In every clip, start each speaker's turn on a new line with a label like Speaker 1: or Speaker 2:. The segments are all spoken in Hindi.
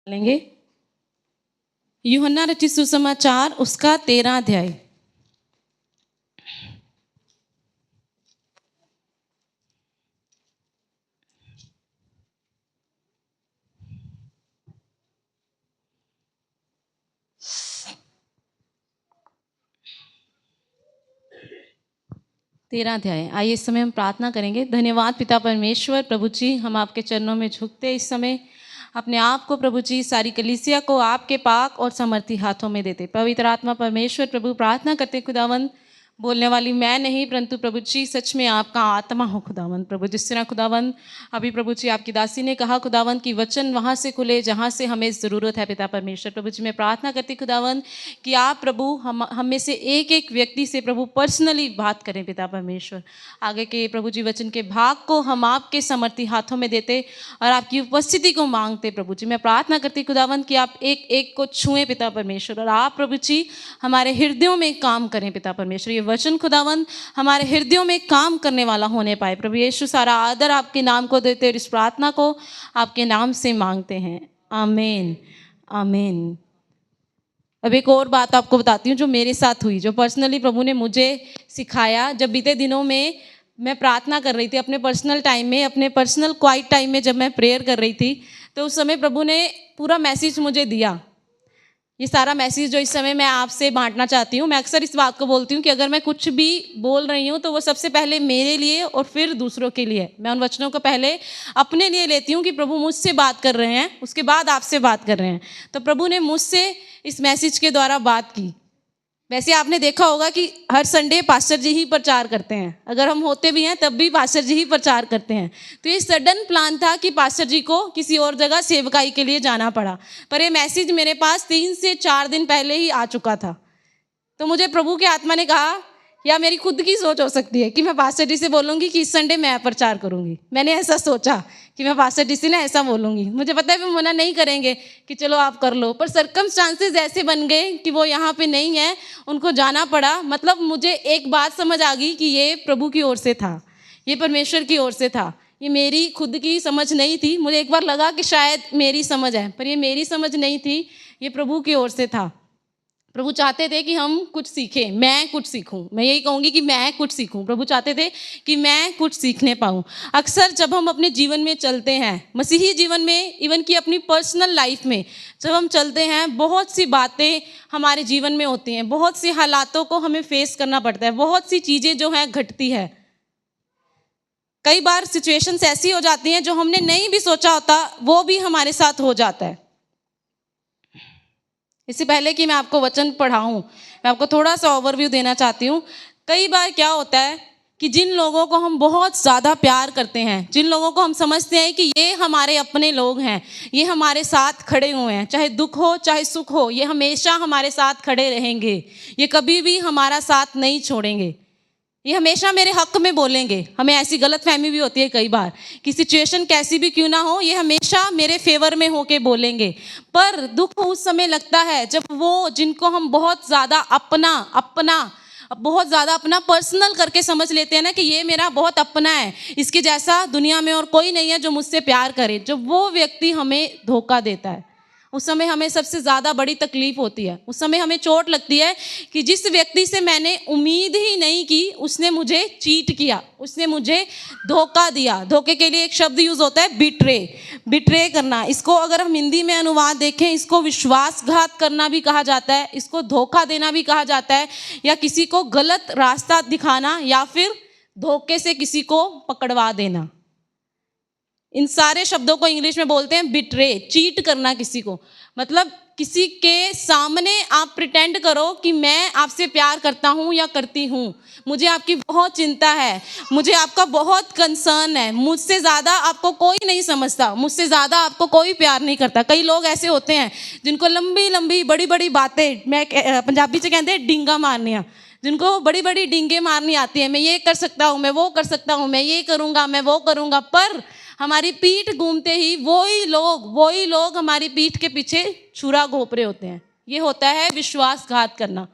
Speaker 1: लेंगे यूहन्ना रचित सुसमाचार उसका 13 अध्याय। तेरह अध्याय। आइए इस समय हम प्रार्थना करेंगे। धन्यवाद पिता परमेश्वर, प्रभु जी हम आपके चरणों में झुकते इस समय अपने आप को प्रभु जी सारी कलीसिया को आपके पाक और समर्थी हाथों में देते। पवित्र आत्मा परमेश्वर प्रभु प्रार्थना करते खुदावंद, बोलने वाली मैं नहीं परंतु प्रभु जी सच में आपका आत्मा हो खुदावंद। प्रभु जिस तरह खुदावंद अभी प्रभु जी आपकी दासी ने कहा खुदावंद की वचन वहाँ से खुले जहाँ से हमें ज़रूरत है पिता परमेश्वर। प्रभु जी मैं प्रार्थना करती खुदावंद कि आप प्रभु हम में से एक एक व्यक्ति से प्रभु पर्सनली बात करें पिता परमेश्वर। आगे के प्रभु जी वचन के भाग को हम आपके समर्थी हाथों में देते और आपकी उपस्थिति को मांगते। प्रभु जी मैं प्रार्थना करती खुदावंद कि आप एक एक को छुएं पिता परमेश्वर और आप प्रभु जी हमारे हृदयों में काम करें पिता परमेश्वर। ये वचन खुदावंद हमारे हृदयों में काम करने वाला होने पाए। प्रभु यीशु सारा आदर आपके नाम को देते और इस प्रार्थना को आपके नाम से मांगते हैं, आमीन आमीन। अब एक और बात आपको बताती हूँ जो मेरे साथ हुई, जो पर्सनली प्रभु ने मुझे सिखाया। जब बीते दिनों में मैं प्रार्थना कर रही थी अपने पर्सनल टाइम में, अपने पर्सनल क्वाइट टाइम में जब मैं प्रेयर कर रही थी, तो उस समय प्रभु ने पूरा मैसेज मुझे दिया। ये सारा मैसेज जो इस समय मैं आपसे बांटना चाहती हूँ। मैं अक्सर इस बात को बोलती हूँ कि अगर मैं कुछ भी बोल रही हूँ तो वो सबसे पहले मेरे लिए और फिर दूसरों के लिए। मैं उन वचनों को पहले अपने लिए लेती हूँ कि प्रभु मुझसे बात कर रहे हैं, उसके बाद आपसे बात कर रहे हैं। तो प्रभु ने मुझसे इस मैसेज के द्वारा बात की। वैसे आपने देखा होगा कि हर संडे पास्टर जी ही प्रचार करते हैं, अगर हम होते भी हैं तब भी पास्टर जी ही प्रचार करते हैं। तो ये सडन प्लान था कि पास्टर जी को किसी और जगह सेवकाई के लिए जाना पड़ा, पर ये मैसेज मेरे पास 3 से 4 दिन पहले ही आ चुका था। तो मुझे प्रभु के आत्मा ने कहा, या मेरी खुद की सोच हो सकती है कि मैं पास्टर जी से बोलूँगी कि इस संडे मैं प्रचार करूँगी। मैंने ऐसा सोचा कि मैं पास्टर जी से ना ऐसा बोलूँगी। मुझे पता है वो मना नहीं करेंगे कि चलो आप कर लो, पर सर्कमस्टांसेस ऐसे बन गए कि वो यहाँ पे नहीं है, उनको जाना पड़ा। मतलब मुझे एक बात समझ आ गई कि ये प्रभु की ओर से था, ये परमेश्वर की ओर से था, ये मेरी खुद की समझ नहीं थी। मुझे एक बार लगा कि शायद मेरी समझ है, पर ये मेरी समझ नहीं थी, ये प्रभु की ओर से था। प्रभु चाहते थे कि हम कुछ सीखें, मैं कुछ सीखूं। मैं यही कहूँगी कि मैं कुछ सीखूं। प्रभु चाहते थे कि मैं कुछ सीखने पाऊं। अक्सर जब हम अपने जीवन में चलते हैं, मसीही जीवन में, इवन कि अपनी पर्सनल लाइफ में जब हम चलते हैं, बहुत सी बातें हमारे जीवन में होती हैं, बहुत सी हालातों को हमें फेस करना पड़ता है, बहुत सी चीज़ें जो हैं घटती है। कई बार सिचुएशंस ऐसी हो जाती हैं जो हमने नहीं भी सोचा होता, वो भी हमारे साथ हो जाता है। इससे पहले कि मैं आपको वचन पढ़ाऊं, मैं आपको थोड़ा सा ओवरव्यू देना चाहती हूँ। कई बार क्या होता है कि जिन लोगों को हम बहुत ज़्यादा प्यार करते हैं, जिन लोगों को हम समझते हैं कि ये हमारे अपने लोग हैं, ये हमारे साथ खड़े हुए हैं, चाहे दुख हो चाहे सुख हो, ये हमेशा हमारे साथ खड़े रहेंगे, ये कभी भी हमारा साथ नहीं छोड़ेंगे, ये हमेशा मेरे हक में बोलेंगे। हमें ऐसी गलतफहमी भी होती है कई बार कि सिचुएशन कैसी भी क्यों ना हो, ये हमेशा मेरे फेवर में होके बोलेंगे। पर दुख उस समय लगता है जब वो जिनको हम बहुत ज़्यादा अपना पर्सनल करके समझ लेते हैं ना कि ये मेरा बहुत अपना है, इसके जैसा दुनिया में और कोई नहीं है जो मुझसे प्यार करे, जब वो व्यक्ति हमें धोखा देता है, उस समय हमें सबसे ज़्यादा बड़ी तकलीफ होती है। उस समय हमें चोट लगती है कि जिस व्यक्ति से मैंने उम्मीद ही नहीं की, उसने मुझे चीट किया, उसने मुझे धोखा दिया। धोखे के लिए एक शब्द यूज़ होता है बिट्रे करना। इसको अगर हम हिंदी में अनुवाद देखें, इसको विश्वासघात करना भी कहा जाता है, इसको धोखा देना भी कहा जाता है, या किसी को गलत रास्ता दिखाना, या फिर धोखे से किसी को पकड़वा देना। इन सारे शब्दों को इंग्लिश में बोलते हैं बिट्रे, चीट करना किसी को। मतलब किसी के सामने आप प्रिटेंड करो कि मैं आपसे प्यार करता हूँ या करती हूँ, मुझे आपकी बहुत चिंता है, मुझे आपका बहुत कंसर्न है, मुझसे ज़्यादा आपको कोई नहीं समझता, मुझसे ज़्यादा आपको कोई प्यार नहीं करता। कई लोग ऐसे होते हैं जिनको लंबी लंबी बड़ी बड़ी बातें, मैं पंजाबी से कहते हैं डींगा मारनिया, जिनको बड़ी बड़ी डींगे मारनी आती है। मैं ये कर सकता हूँ, मैं वो कर सकता हूँ, मैं ये करूँगा, मैं वो करूँगा, पर हमारी पीठ घूमते ही वही लोग हमारी पीठ के पीछे छुरा घोंप रहे होते हैं। ये होता है विश्वासघात करना,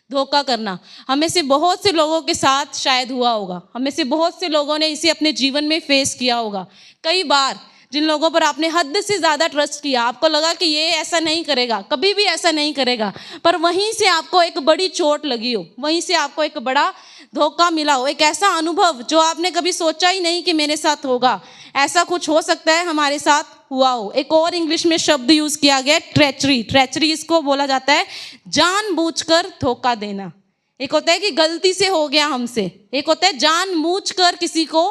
Speaker 1: धोखा करना। हमें से बहुत से लोगों के साथ शायद हुआ होगा, हमें से बहुत से लोगों ने इसे अपने जीवन में फेस किया होगा। कई बार जिन लोगों पर आपने हद से ज़्यादा ट्रस्ट किया, आपको लगा कि ये ऐसा नहीं करेगा, कभी भी ऐसा नहीं करेगा, पर वहीं से आपको एक बड़ी चोट लगी हो, वहीं से आपको एक बड़ा धोखा मिला हो, एक ऐसा अनुभव जो आपने कभी सोचा ही नहीं कि मेरे साथ होगा, ऐसा कुछ हो सकता है हमारे साथ हुआ हो। एक और इंग्लिश में शब्द यूज किया गया, ट्रेचरी। ट्रेचरी इसको बोला जाता है जानबूझकर धोखा देना। एक होता है कि गलती से हो गया हमसे, एक होता है जानबूझकर किसी को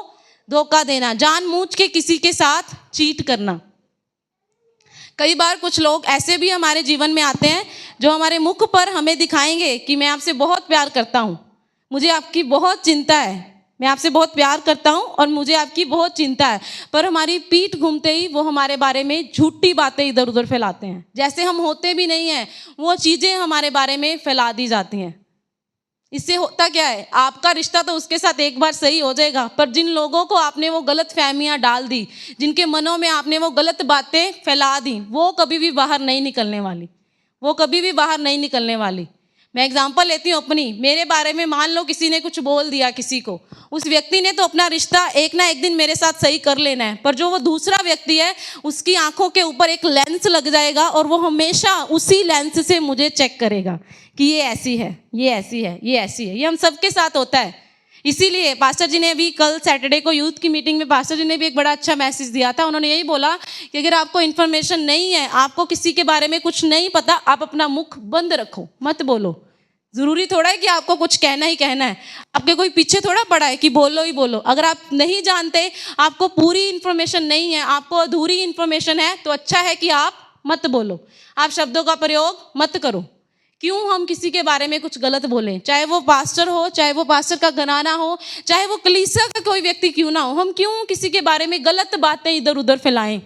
Speaker 1: धोखा देना, जानबूझ के किसी के साथ चीट करना। कई बार कुछ लोग ऐसे भी हमारे जीवन में आते हैं जो हमारे मुख पर हमें दिखाएंगे कि मैं आपसे बहुत प्यार करता हूँ, मुझे आपकी बहुत चिंता है, मैं आपसे बहुत प्यार करता हूँ और मुझे आपकी बहुत चिंता है, पर हमारी पीठ घूमते ही वो हमारे बारे में झूठी बातें इधर उधर फैलाते हैं। जैसे हम होते भी नहीं हैं वो चीज़ें हमारे बारे में फैला दी जाती हैं। इससे होता क्या है, आपका रिश्ता तो उसके साथ एक बार सही हो जाएगा, पर जिन लोगों को आपने वो गलत फहमियाँ डाल दी, जिनके मनों में आपने वो गलत बातें फैला दी, वो कभी भी बाहर नहीं निकलने वाली, वो कभी भी बाहर नहीं निकलने वाली। मैं एग्जांपल लेती हूँ अपनी, मेरे बारे में मान लो किसी ने कुछ बोल दिया किसी को, उस व्यक्ति ने तो अपना रिश्ता एक ना एक दिन मेरे साथ सही कर लेना है, पर जो वो दूसरा व्यक्ति है उसकी आंखों के ऊपर एक लेंस लग जाएगा और वो हमेशा उसी लेंस से मुझे चेक करेगा कि ये ऐसी है, ये ऐसी है, ये ऐसी है। ये हम सबके साथ होता है। इसीलिए पास्टर जी ने अभी कल सैटरडे को यूथ की मीटिंग में पास्टर जी ने भी एक बड़ा अच्छा मैसेज दिया था। उन्होंने यही बोला कि अगर आपको इन्फॉर्मेशन नहीं है, आपको किसी के बारे में कुछ नहीं पता, आप अपना मुख बंद रखो, मत बोलो। जरूरी थोड़ा है कि आपको कुछ कहना ही कहना है, आपके कोई पीछे थोड़ा पड़ा है कि बोलो ही बोलो। अगर आप नहीं जानते, आपको पूरी इन्फॉर्मेशन नहीं है, आपको अधूरी इन्फॉर्मेशन है, तो अच्छा है कि आप मत बोलो, आप शब्दों का प्रयोग मत करो। क्यों हम किसी के बारे में कुछ गलत बोलें, चाहे वो पास्टर हो, चाहे वो पास्टर का घराना हो, चाहे वो कलीसिया का कोई व्यक्ति क्यों ना हो, हम क्यों किसी के बारे में गलत बातें इधर उधर फैलाएं?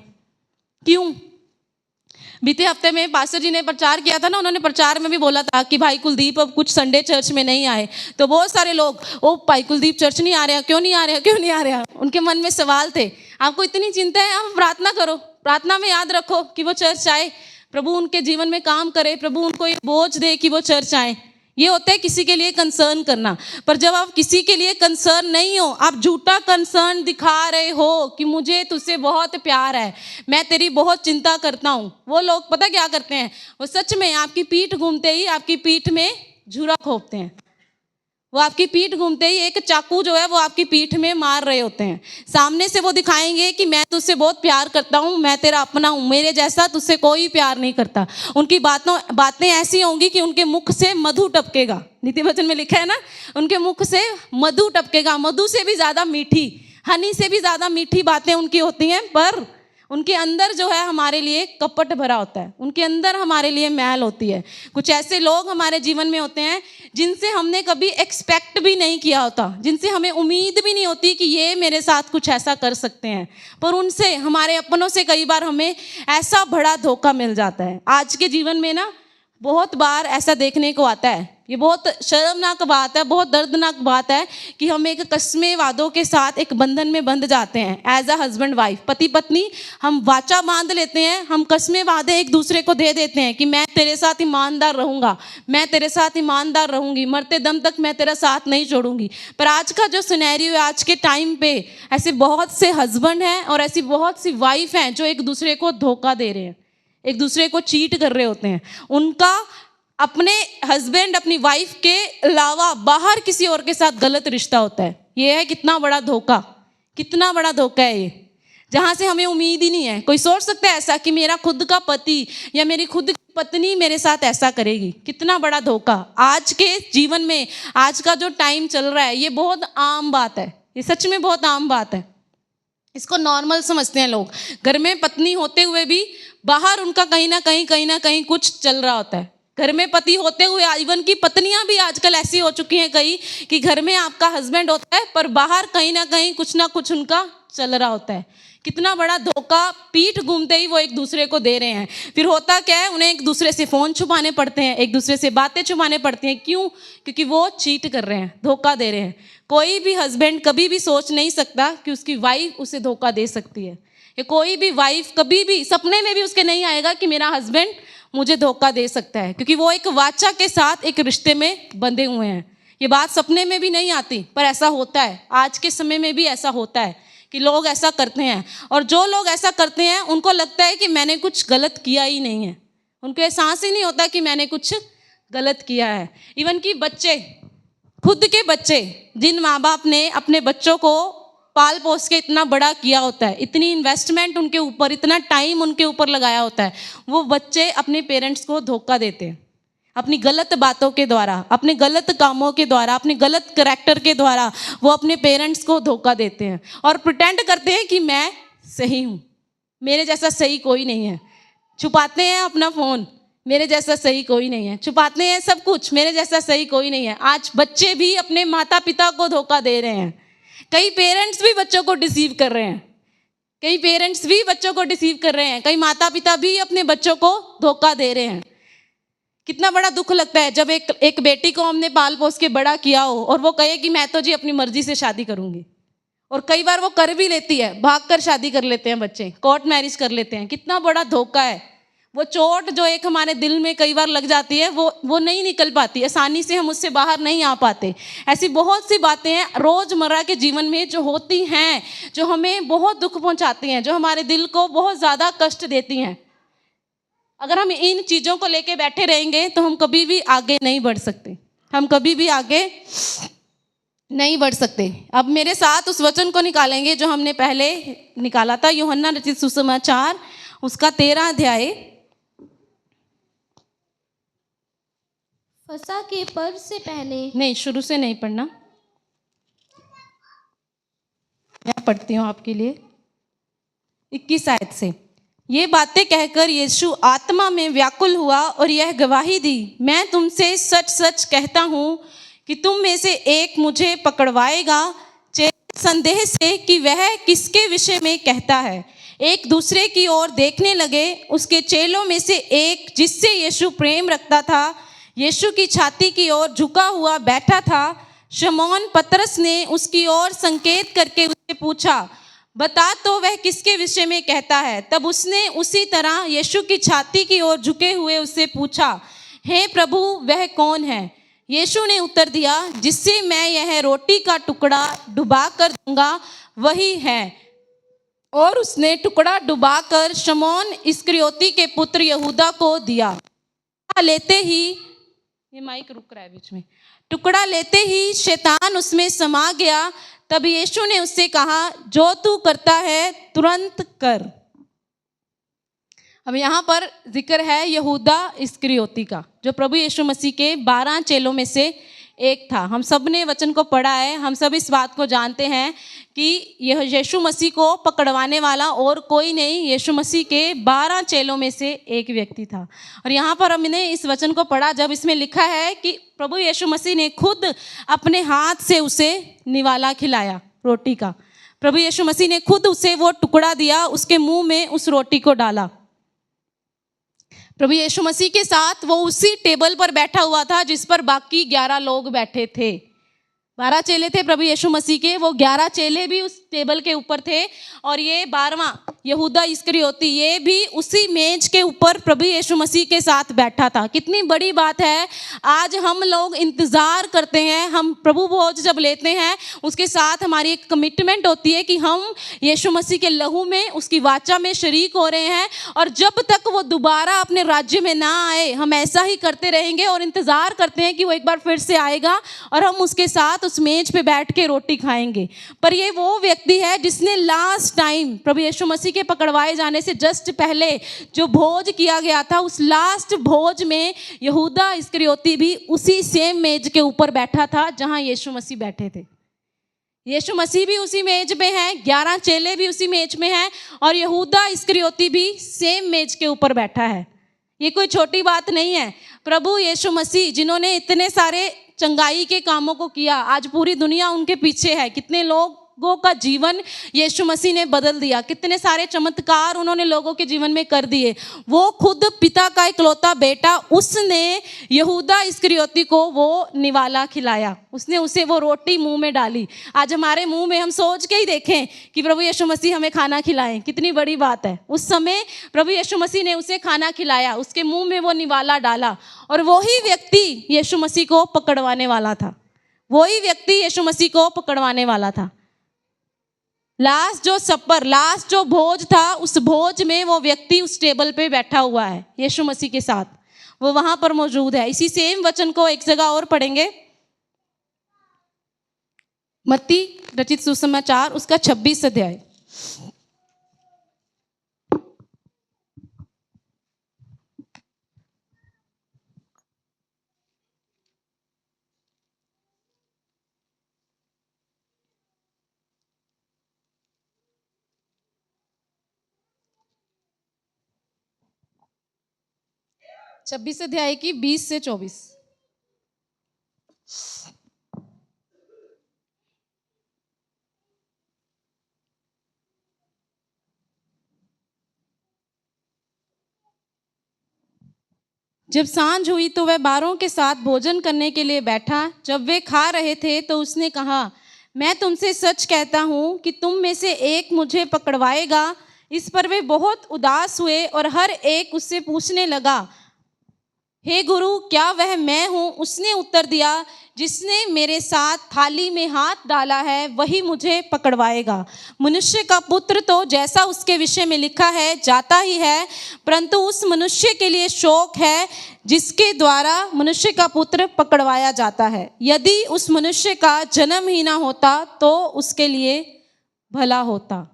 Speaker 1: क्यों? बीते हफ्ते में पास्टर जी ने प्रचार किया था ना, उन्होंने प्रचार में भी बोला था कि भाई कुलदीप अब कुछ संडे चर्च में नहीं आए, तो बहुत सारे लोग, ओ भाई कुलदीप चर्च नहीं आ रहा, क्यों नहीं आ रहा, क्यों नहीं आ रहा? उनके मन में सवाल थे। आपको इतनी चिंता है, आप प्रार्थना करो, प्रार्थना में याद रखो कि वो चर्च आए, प्रभु उनके जीवन में काम करे, प्रभु उनको ये बोझ दे कि वो चर्च आए। ये होता है किसी के लिए कंसर्न करना। पर जब आप किसी के लिए कंसर्न नहीं हो, आप झूठा कंसर्न दिखा रहे हो कि मुझे तुझसे बहुत प्यार है, मैं तेरी बहुत चिंता करता हूँ, वो लोग पता क्या करते हैं, वो सच में आपकी पीठ घूमते ही आपकी पीठ में झुरा खोपते हैं। वो आपकी पीठ घूमते ही एक चाकू जो है वो आपकी पीठ में मार रहे होते हैं। सामने से वो दिखाएंगे कि मैं तुझसे बहुत प्यार करता हूँ, मैं तेरा अपना हूँ, मेरे जैसा तुझसे कोई प्यार नहीं करता। उनकी बातें ऐसी होंगी कि उनके मुख से मधु टपकेगा। नीति वचन में लिखा है ना, उनके मुख से मधु टपकेगा। मधु से भी ज़्यादा मीठी, हनी से भी ज़्यादा मीठी बातें उनकी होती हैं, पर उनके अंदर जो है हमारे लिए कपट भरा होता है, उनके अंदर हमारे लिए मैल होती है। कुछ ऐसे लोग हमारे जीवन में होते हैं जिनसे हमने कभी एक्सपेक्ट भी नहीं किया होता, जिनसे हमें उम्मीद भी नहीं होती कि ये मेरे साथ कुछ ऐसा कर सकते हैं, पर उनसे, हमारे अपनों से कई बार हमें ऐसा बड़ा धोखा मिल जाता है। आज के जीवन में ना बहुत बार ऐसा देखने को आता है। ये बहुत शर्मनाक बात है, बहुत दर्दनाक बात है कि हम एक कस्मे वादों के साथ एक बंधन में बंध जाते हैं। एज अ हस्बैंड वाइफ, पति पत्नी, हम वाचा बांध लेते हैं, हम कस्मे वादे एक दूसरे को दे देते हैं कि मैं तेरे साथ ईमानदार रहूंगा, मैं तेरे साथ ईमानदार रहूंगी, मरते दम तक मैं तेरा साथ नहीं छोड़ूंगी। पर आज का जो सिनेरियो है, आज के टाइम पे ऐसे बहुत से हस्बैंड हैं और ऐसी बहुत सी वाइफ हैं जो एक दूसरे को धोखा दे रहे हैं, एक दूसरे को चीट कर रहे होते हैं। उनका अपने हस्बैंड, अपनी वाइफ के अलावा बाहर किसी और के साथ गलत रिश्ता होता है। ये है कितना बड़ा धोखा, कितना बड़ा धोखा है ये, जहाँ से हमें उम्मीद ही नहीं है। कोई सोच सकता है ऐसा कि मेरा खुद का पति या मेरी खुद की पत्नी मेरे साथ ऐसा करेगी? कितना बड़ा धोखा। आज के जीवन में, आज का जो टाइम चल रहा है, ये बहुत आम बात है, ये सच में बहुत आम बात है। इसको नॉर्मल समझते हैं लोग। घर में पत्नी होते हुए भी बाहर उनका कहीं ना कहीं कुछ चल रहा होता है। घर में पति होते हुए इवन की पत्नियां भी आजकल ऐसी हो चुकी हैं कई, कि घर में आपका हस्बैंड होता है पर बाहर कहीं ना कुछ उनका चल रहा होता है। कितना बड़ा धोखा पीठ घूमते ही वो एक दूसरे को दे रहे हैं। फिर होता क्या है, उन्हें एक दूसरे से फ़ोन छुपाने पड़ते हैं, एक दूसरे से बातें छुपाने पड़ती हैं। क्यों? क्योंकि वो चीट कर रहे हैं, धोखा दे रहे हैं। कोई भी हस्बैंड कभी भी सोच नहीं सकता कि उसकी वाइफ उसे धोखा दे सकती है। या कोई भी वाइफ कभी भी सपने में भी उसके नहीं आएगा कि मेरा हस्बैंड मुझे धोखा दे सकता है, क्योंकि वो एक वाचा के साथ एक रिश्ते में बंधे हुए हैं। ये बात सपने में भी नहीं आती, पर ऐसा होता है। आज के समय में भी ऐसा होता है कि लोग ऐसा करते हैं, और जो लोग ऐसा करते हैं उनको लगता है कि मैंने कुछ गलत किया ही नहीं है, उनको एहसास ही नहीं होता कि मैंने कुछ गलत किया है। इवन कि बच्चे, खुद के बच्चे, जिन माँ बाप ने अपने बच्चों को पाल पोस के इतना बड़ा किया होता है, इतनी इन्वेस्टमेंट उनके ऊपर, इतना टाइम उनके ऊपर लगाया होता है, वो बच्चे अपने पेरेंट्स को धोखा देते हैं अपनी गलत बातों के द्वारा, अपने गलत कामों के द्वारा, अपने गलत करैक्टर के द्वारा वो अपने पेरेंट्स को धोखा देते हैं और प्रिटेंड करते हैं कि मैं सही हूँ, मेरे जैसा सही कोई नहीं है। छुपाते हैं अपना फ़ोन, मेरे जैसा सही कोई नहीं है। छुपाते हैं सब कुछ, मेरे जैसा सही कोई नहीं है। आज बच्चे भी अपने माता पिता को धोखा दे रहे हैं। कई पेरेंट्स भी बच्चों को डिसीव कर रहे हैं, कई पेरेंट्स भी बच्चों को डिसीव कर रहे हैं, कई माता पिता भी अपने बच्चों को धोखा दे रहे हैं। कितना बड़ा दुख लगता है जब एक बेटी को हमने पाल पोस के बड़ा किया हो और वो कहे कि मैं तो जी अपनी मर्जी से शादी करूंगी, और कई बार वो कर भी लेती है, भागकर शादी कर लेते हैं बच्चे, कोर्ट मैरिज कर लेते हैं। कितना बड़ा धोखा है। वो चोट जो एक हमारे दिल में कई बार लग जाती है, वो नहीं निकल पाती, आसानी से हम उससे बाहर नहीं आ पाते। ऐसी बहुत सी बातें हैं रोज़मर्रा के जीवन में जो होती हैं, जो हमें बहुत दुख पहुंचाती हैं, जो हमारे दिल को बहुत ज़्यादा कष्ट देती हैं। अगर हम इन चीज़ों को लेके बैठे रहेंगे तो हम कभी भी आगे नहीं बढ़ सकते, हम कभी भी आगे नहीं बढ़ सकते। अब मेरे साथ उस वचन को निकालेंगे जो हमने पहले निकाला था, यूहन्ना रचित सुसमाचार उसका 13 अध्याय।
Speaker 2: फसह के पर्व से पहले,
Speaker 1: नहीं, शुरू से नहीं पढ़ना, मैं पढ़ती हूँ आपके लिए 21 आयत से। ये बातें कहकर यीशु आत्मा में व्याकुल हुआ और यह गवाही दी, मैं तुमसे सच सच कहता हूँ कि तुम में से एक मुझे पकड़वाएगा। चेले संदेह से कि वह किसके विषय में कहता है, एक दूसरे की ओर देखने लगे। उसके चेलों में से एक, जिससे यीशु प्रेम रखता था, यीशु की छाती की ओर झुका हुआ बैठा था। शमौन पतरस ने उसकी ओर संकेत करके उससे पूछा, बता तो वह किसके विषय में कहता है। तब उसने उसी तरह यीशु की छाती की ओर झुके हुए उससे पूछा, हे प्रभु, वह कौन है? यीशु ने उत्तर दिया, जिससे मैं यह रोटी का टुकड़ा डुबा कर दूंगा वही है। और उसने टुकड़ा डुबाकर शमौन इस्करियोती के पुत्र यहूदा को दिया। लेते ही, ये माइक रुक रहा है बीच में, टुकड़ा लेते ही शैतान उसमें समा गया। तब यीशु ने उससे कहा, जो तू करता है तुरंत कर। अब यहाँ पर जिक्र है यहूदा इस्करियोती का, जो प्रभु यीशु मसीह के 12 चेलों में से एक था। हम सब ने वचन को पढ़ा है, हम सब इस बात को जानते हैं कि यह यीशु मसीह को पकड़वाने वाला और कोई नहीं, यीशु मसीह के 12 चेलों में से एक व्यक्ति था। और यहाँ पर हमने इस वचन को पढ़ा जब इसमें लिखा है कि प्रभु यीशु मसीह ने खुद अपने हाथ से उसे निवाला खिलाया रोटी का। प्रभु यीशु मसीह ने खुद उसे वो टुकड़ा दिया, उसके मुंह में उस रोटी को डाला। प्रभु यीशु मसीह के साथ वो उसी टेबल पर बैठा हुआ था जिस पर बाकी 11 लोग बैठे थे। 12 चेले थे प्रभु यीशु मसीह के, वो 11 चेले भी उस टेबल के ऊपर थे। और ये 12वां यहूदा इस्करियोती, ये भी उसी मेज के ऊपर प्रभु यीशु मसीह के साथ बैठा था। कितनी बड़ी बात है। आज हम लोग इंतज़ार करते हैं, हम प्रभु भोज जब लेते हैं उसके साथ हमारी एक कमिटमेंट होती है कि हम यीशु मसीह के लहू में, उसकी वाचा में शरीक हो रहे हैं। और जब तक वो दोबारा अपने राज्य में ना आए, हम ऐसा ही करते रहेंगे और इंतज़ार करते हैं कि वो एक बार फिर से आएगा और हम उसके साथ उस मेज पे बैठ के रोटी खाएंगे। पर ये वो व्यक्ति है जिसने लास्ट टाइम प्रभु यीशु मसीह के पकड़वाए जाने से जस्ट पहले जो भोज किया गया था, उस लास्ट भोज में यहूदा इस्करियोती भी उसी सेम मेज के ऊपर बैठा था जहां यीशु मसीह बैठे थे। यीशु मसीह भी उसी मेज में है, 11 चेले भी उसी मेज में हैं और यहूदा इस्करियोती भी सेम मेज के ऊपर बैठा है। ये कोई छोटी बात नहीं है। प्रभु यीशु मसीह जिन्होंने इतने सारे चंगाई के कामों को किया, आज पूरी दुनिया उनके पीछे है। कितने लोगों का जीवन यीशु मसीह ने बदल दिया, कितने सारे चमत्कार उन्होंने लोगों के जीवन में कर दिए। वो खुद पिता का इकलौता बेटा, उसने यहूदा इस्करियोती को वो निवाला खिलाया, उसने उसे वो रोटी मुंह में डाली। आज हमारे मुंह में हम सोच के ही देखें कि प्रभु यीशु मसीह हमें खाना खिलाएं, कितनी बड़ी बात है। उस समय प्रभु यीशु मसीह ने उसे खाना खिलाया, उसके मुंह में वो निवाला डाला। और वही व्यक्ति यीशु मसीह को पकड़वाने वाला था, वही व्यक्ति यीशु मसीह को पकड़वाने वाला था। लास्ट जो सपर, लास्ट जो भोज था, उस भोज में वो व्यक्ति उस टेबल पे बैठा हुआ है यीशु मसीह के साथ, वो वहां पर मौजूद है। इसी सेम वचन को एक जगह और पढ़ेंगे, मत्ती रचित सुसमाचार उसका 26 अध्याय। छब्बीस अध्याय की 20 से 24। जब सांझ हुई तो वह बारों के साथ भोजन करने के लिए बैठा। जब वे खा रहे थे तो उसने कहा, मैं तुमसे सच कहता हूं कि तुम में से एक मुझे पकड़वाएगा। इस पर वे बहुत उदास हुए और हर एक उससे पूछने लगा, हे गुरु, क्या वह मैं हूँ? उसने उत्तर दिया, जिसने मेरे साथ थाली में हाथ डाला है वही मुझे पकड़वाएगा। मनुष्य का पुत्र तो जैसा उसके विषय में लिखा है जाता ही है, परंतु उस मनुष्य के लिए शोक है जिसके द्वारा मनुष्य का पुत्र पकड़वाया जाता है। यदि उस मनुष्य का जन्म ही ना होता तो उसके लिए भला होता।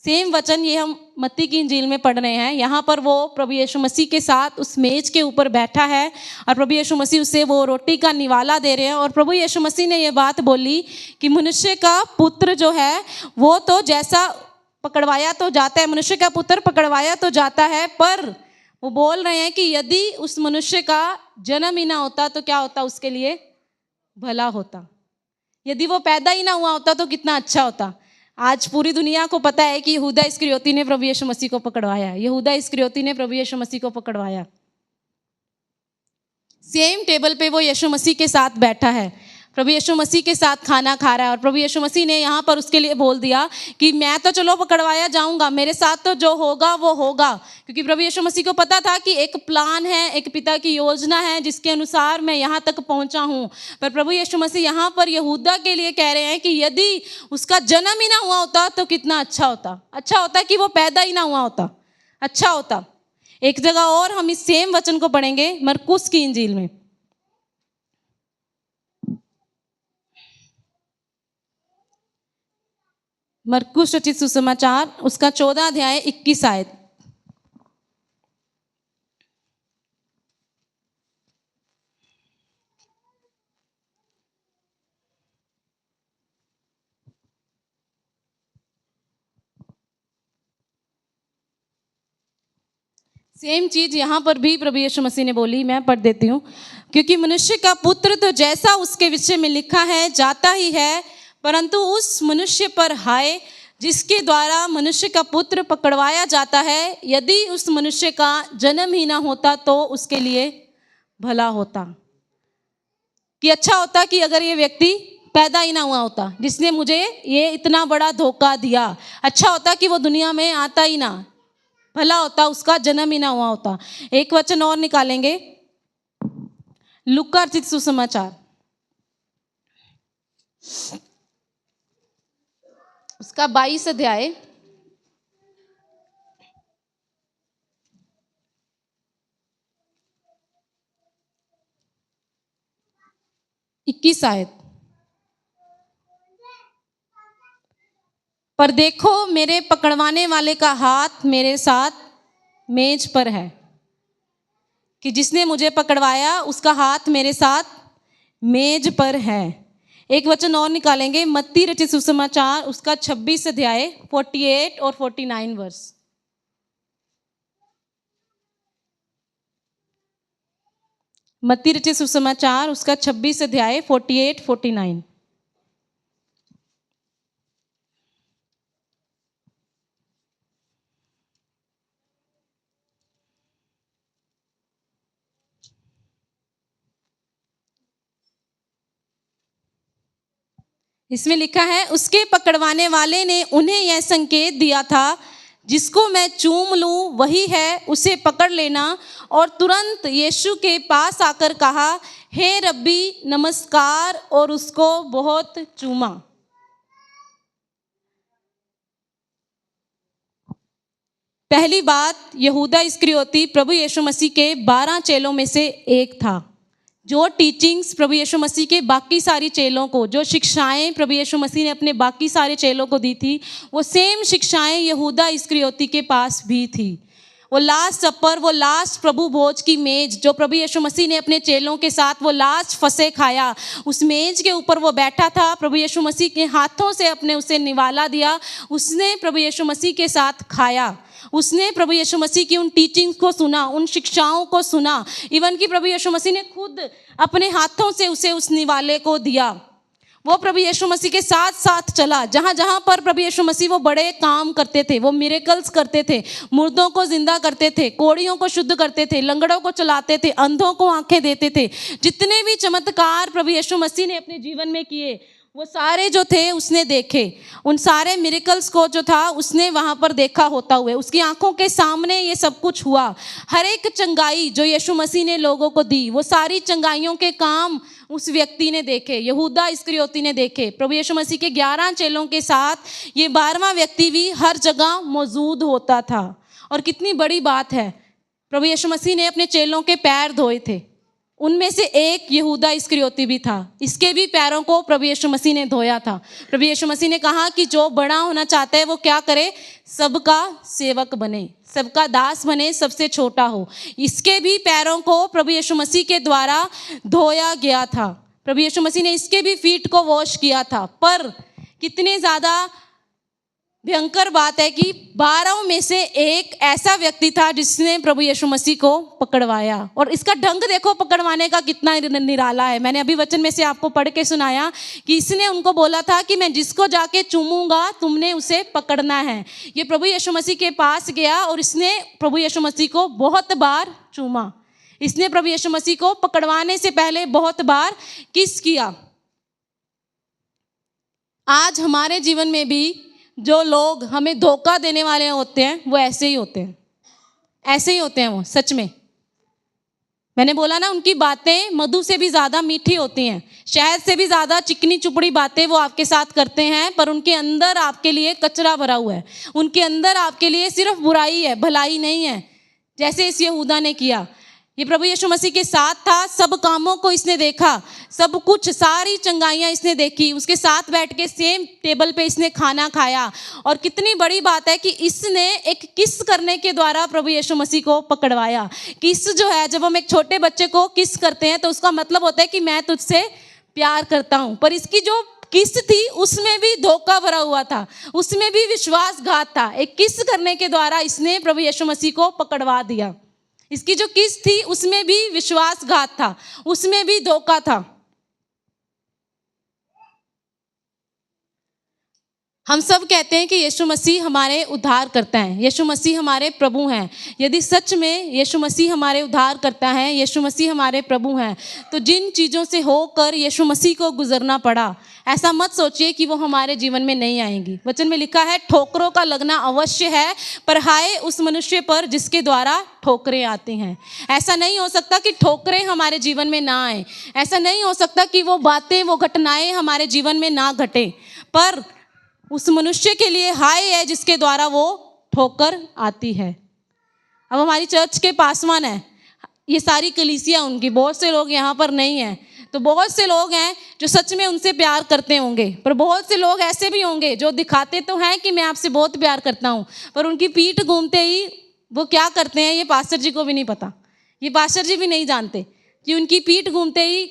Speaker 1: सेम वचन ये हम मत्ती की इंजील में पढ़ रहे हैं। यहाँ पर वो प्रभु यीशु मसीह के साथ उस मेज के ऊपर बैठा है और प्रभु यीशु मसीह उसे वो रोटी का निवाला दे रहे हैं। और प्रभु यीशु मसीह ने ये बात बोली कि मनुष्य का पुत्र जो है वो तो जैसा पकड़वाया तो जाता है, मनुष्य का पुत्र पकड़वाया तो जाता है, पर वो बोल रहे हैं कि यदि उस मनुष्य का जन्म ही ना होता तो क्या होता? उसके लिए भला होता। यदि वो पैदा ही ना हुआ होता तो कितना अच्छा होता। आज पूरी दुनिया को पता है कि यहूदा इस्करियोती ने प्रभु यीशु मसीह को पकड़वाया। यहूदा इस्करियोती ने प्रभु यीशु मसीह को पकड़वाया। सेम टेबल पे वो यीशु मसीह के साथ बैठा है, प्रभु यीशु मसीह के साथ खाना खा रहा है। और प्रभु यीशु मसीह ने यहाँ पर उसके लिए बोल दिया कि मैं तो चलो पकड़वाया जाऊंगा, मेरे साथ तो जो होगा वो होगा, क्योंकि प्रभु यीशु मसीह को पता था कि एक प्लान है, एक पिता की योजना है जिसके अनुसार मैं यहाँ तक पहुँचा हूँ। पर प्रभु यीशु मसीह यहाँ पर यहूदा के लिए कह रहे हैं कि यदि उसका जन्म ही ना हुआ होता तो कितना अच्छा होता। अच्छा होता कि वो पैदा ही ना हुआ होता, अच्छा होता। एक जगह और हम इस सेम वचन को पढ़ेंगे, मरकुस की इंजील में, मरकुस रचित सुसमाचार उसका 14 अध्याय 21 आयत। सेम चीज यहाँ पर भी प्रभु यीशु मसीह ने बोली, मैं पढ़ देती हूँ। क्योंकि मनुष्य का पुत्र तो जैसा उसके विषय में लिखा है जाता ही है, परंतु उस मनुष्य पर हाय जिसके द्वारा मनुष्य का पुत्र पकड़वाया जाता है। यदि उस मनुष्य का जन्म ही ना होता तो उसके लिए भला होता। कि अच्छा होता कि अगर ये व्यक्ति पैदा ही ना हुआ होता जिसने मुझे ये इतना बड़ा धोखा दिया। अच्छा होता कि वो दुनिया में आता ही ना, भला होता उसका जन्म ही ना हुआ होता। एक वचन और निकालेंगे, लूका रचित सुसमाचार उसका 22 अध्याय इक्कीस आयत। पर देखो मेरे पकड़वाने वाले का हाथ मेरे साथ मेज पर है। कि जिसने मुझे पकड़वाया उसका हाथ मेरे साथ मेज पर है। एक वचन और निकालेंगे, मत्ती रचित सुसमाचार उसका 26 अध्याय 48 और 49 वर्ष। मत्ती रचित सुसमाचार उसका 26 अध्याय 48 49। इसमें लिखा है, उसके पकड़वाने वाले ने उन्हें यह संकेत दिया था, जिसको मैं चूम लूं वही है, उसे पकड़ लेना। और तुरंत यीशु के पास आकर कहा, हे रब्बी नमस्कार, और उसको बहुत चूमा। पहली बात, यहूदा इस्करियोती प्रभु यीशु मसीह के 12 चेलों में से एक था। जो टीचिंग्स प्रभु यीशु मसीह के बाकी सारी चेलों को, जो शिक्षाएं प्रभु यीशु मसीह ने अपने बाकी सारे चेलों को दी थी, वो सेम शिक्षाएं यहूदा इस्करियोती के पास भी थी। वो लास्ट सपर, वो लास्ट प्रभु भोज की मेज जो प्रभु यीशु मसीह ने अपने चेलों के साथ वो लास्ट फसे खाया, उस मेज के ऊपर वो बैठा था। प्रभु यीशु मसीह के हाथों से अपने उसे निवाला दिया, उसने प्रभु यीशु मसीह के साथ खाया, उसने प्रभु यीशु मसीह की उन टीचिंग्स को सुना, उन शिक्षाओं को सुना। इवन कि प्रभु यीशु मसीह ने खुद अपने हाथों से उसे उस निवाले को दिया। वो प्रभु यीशु मसीह के साथ साथ चला, जहाँ जहाँ पर प्रभु यीशु मसीह वो बड़े काम करते थे, वो मिरेकल्स करते थे, मुर्दों को जिंदा करते थे, कोढ़ियों को शुद्ध करते थे, लंगड़ों को चलाते थे, अंधों को आंखें देते थे। जितने भी चमत्कार प्रभु यीशु मसीह ने अपने जीवन में किए, वो सारे जो थे उसने देखे। उन सारे मिरेकल्स को जो था उसने वहाँ पर देखा होता हुए, उसकी आंखों के सामने ये सब कुछ हुआ। हर एक चंगाई जो यीशु मसीह ने लोगों को दी, वो सारी चंगाइयों के काम उस व्यक्ति ने देखे, यहूदा इस्करियोती ने देखे। प्रभु यीशु मसीह के 11 चेलों के साथ ये 12वां व्यक्ति भी हर जगह मौजूद होता था। और कितनी बड़ी बात है, प्रभु यीशु मसीह ने अपने चेलों के पैर धोए थे, उनमें से एक यहूदा इस्करियोती भी था। इसके भी पैरों को प्रभु यीशु मसीह ने धोया था। प्रभु यीशु मसीह ने कहा कि जो बड़ा होना चाहता है वो क्या करे, सबका सेवक बने, सबका दास बने, सबसे छोटा हो। इसके भी पैरों को प्रभु यीशु मसीह के द्वारा धोया गया था। प्रभु यीशु मसीह ने इसके भी फीट को वॉश किया था। पर कितने ज़्यादा भयंकर बात है कि 12 में से एक ऐसा व्यक्ति था जिसने प्रभु यीशु मसीह को पकड़वाया। और इसका ढंग देखो पकड़वाने का कितना निराला है। मैंने अभी वचन में से आपको पढ़ के सुनाया कि इसने उनको बोला था कि मैं जिसको जाके चूमूंगा तुमने उसे पकड़ना है। ये प्रभु यीशु मसीह के पास गया और इसने प्रभु यीशु मसीह को बहुत बार चूमा। इसने प्रभु यीशु मसीह को पकड़वाने से पहले बहुत बार किस किया। आज हमारे जीवन में भी जो लोग हमें धोखा देने वाले होते हैं वो ऐसे ही होते हैं, ऐसे ही होते हैं वो। सच में मैंने बोला ना, उनकी बातें मधु से भी ज़्यादा मीठी होती हैं, शहद से भी ज़्यादा चिकनी चुपड़ी बातें वो आपके साथ करते हैं। पर उनके अंदर आपके लिए कचरा भरा हुआ है, उनके अंदर आपके लिए सिर्फ बुराई है, भलाई नहीं है। जैसे इस यहूदा ने किया, ये प्रभु यीशु मसीह के साथ था, सब कामों को इसने देखा, सब कुछ, सारी चंगाइयाँ इसने देखी, उसके साथ बैठ के सेम टेबल पे इसने खाना खाया। और कितनी बड़ी बात है कि इसने एक किस करने के द्वारा प्रभु यीशु मसीह को पकड़वाया। किस जो है, जब हम एक छोटे बच्चे को किस करते हैं तो उसका मतलब होता है कि मैं तुझसे प्यार करता हूँ। पर इसकी जो किस थी उसमें भी धोखा भरा हुआ था, उसमें भी विश्वासघात था। एक किस करने के द्वारा इसने प्रभु यीशु मसीह को पकड़वा दिया। इसकी जो किस थी उसमें भी विश्वासघात था, उसमें भी धोखा था। हम सब कहते हैं कि यीशु मसीह हमारे उद्धार करता है, यीशु मसीह हमारे प्रभु हैं। यदि सच में यीशु मसीह हमारे उद्धार करता है, यीशु मसीह हमारे प्रभु हैं, तो जिन चीज़ों से होकर यीशु मसीह को गुजरना पड़ा, ऐसा मत सोचिए कि वो हमारे जीवन में नहीं आएंगी। वचन में लिखा है ठोकरों का लगना अवश्य है, पर हाय उस मनुष्य पर जिसके द्वारा ठोकरें आती हैं। ऐसा नहीं हो सकता कि ठोकरें हमारे जीवन में ना आए, ऐसा नहीं हो सकता कि वो बातें, वो घटनाएं हमारे जीवन में ना घटे, पर उस मनुष्य के लिए हाय है जिसके द्वारा वो ठोकर आती है। अब हमारी चर्च के पासवान है, ये सारी कलीसिया उनकी, बहुत से लोग यहाँ पर नहीं हैं, तो बहुत से लोग हैं जो सच में उनसे प्यार करते होंगे, पर बहुत से लोग ऐसे भी होंगे जो दिखाते तो हैं कि मैं आपसे बहुत प्यार करता हूँ, पर उनकी पीठ घूमते ही वो क्या करते हैं ये पास्टर जी को भी नहीं पता, ये पास्टर जी भी नहीं जानते कि उनकी पीठ घूमते ही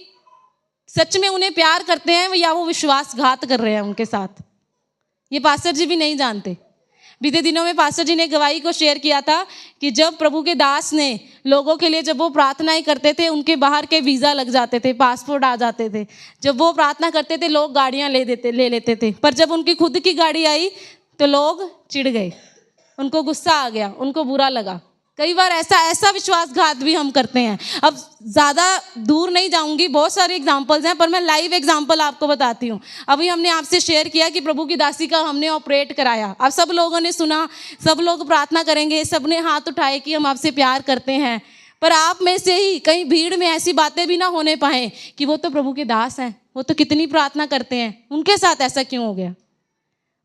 Speaker 1: सच में उन्हें प्यार करते हैं या वो विश्वासघात कर रहे हैं उनके साथ। ये पास्टर जी भी नहीं जानते। बीते दिनों में पास्टर जी ने गवाही को शेयर किया था कि जब प्रभु के दास ने लोगों के लिए, जब वो प्रार्थनाएं करते थे, उनके बाहर के वीज़ा लग जाते थे, पासपोर्ट आ जाते थे। जब वो प्रार्थना करते थे लोग गाड़ियां ले लेते थे, पर जब उनकी खुद की गाड़ी आई तो लोग चिढ़ गए, उनको गुस्सा आ गया, उनको बुरा लगा। कई बार ऐसा विश्वासघात भी हम करते हैं। अब ज़्यादा दूर नहीं जाऊंगी, बहुत सारे एग्जाम्पल्स हैं, पर मैं लाइव एग्जाम्पल आपको बताती हूँ। अभी हमने आपसे शेयर किया कि प्रभु की दासी का हमने ऑपरेट कराया। अब सब लोगों ने सुना, सब लोग प्रार्थना करेंगे, सब ने हाथ उठाए कि हम आपसे प्यार करते हैं, पर आप में से ही कहीं भीड़ में ऐसी बातें भी ना होने पाए कि वो तो प्रभु के दास हैं, वो तो कितनी प्रार्थना करते हैं, उनके साथ ऐसा क्यों हो गया,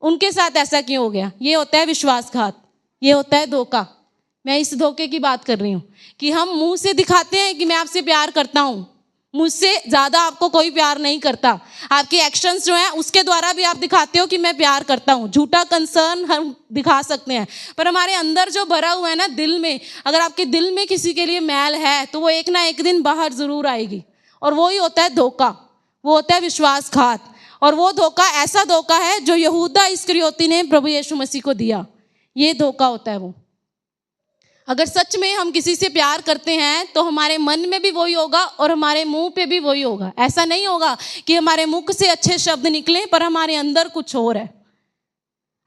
Speaker 1: उनके साथ ऐसा क्यों हो गया। ये होता है विश्वासघात। ये होता है धोखा। मैं इस धोखे की बात कर रही हूँ कि हम मुंह से दिखाते हैं कि मैं आपसे प्यार करता हूँ, मुझसे ज़्यादा आपको कोई प्यार नहीं करता। आपके एक्शंस जो हैं उसके द्वारा भी आप दिखाते हो कि मैं प्यार करता हूँ। झूठा कंसर्न हम दिखा सकते हैं, पर हमारे अंदर जो भरा हुआ है ना दिल में, अगर आपके दिल में किसी के लिए मैल है तो वो एक ना एक दिन बाहर ज़रूर आएगी। और वो ही होता है धोखा, वो होता है विश्वासघात। और वो धोखा ऐसा धोखा है जो यहूदा इस्करियोती ने प्रभु यीशु मसीह को दिया। ये धोखा होता है वो। अगर सच में हम किसी से प्यार करते हैं तो हमारे मन में भी वही होगा और हमारे मुंह पे भी वही होगा। ऐसा नहीं होगा कि हमारे मुख से अच्छे शब्द निकलें पर हमारे अंदर कुछ और है।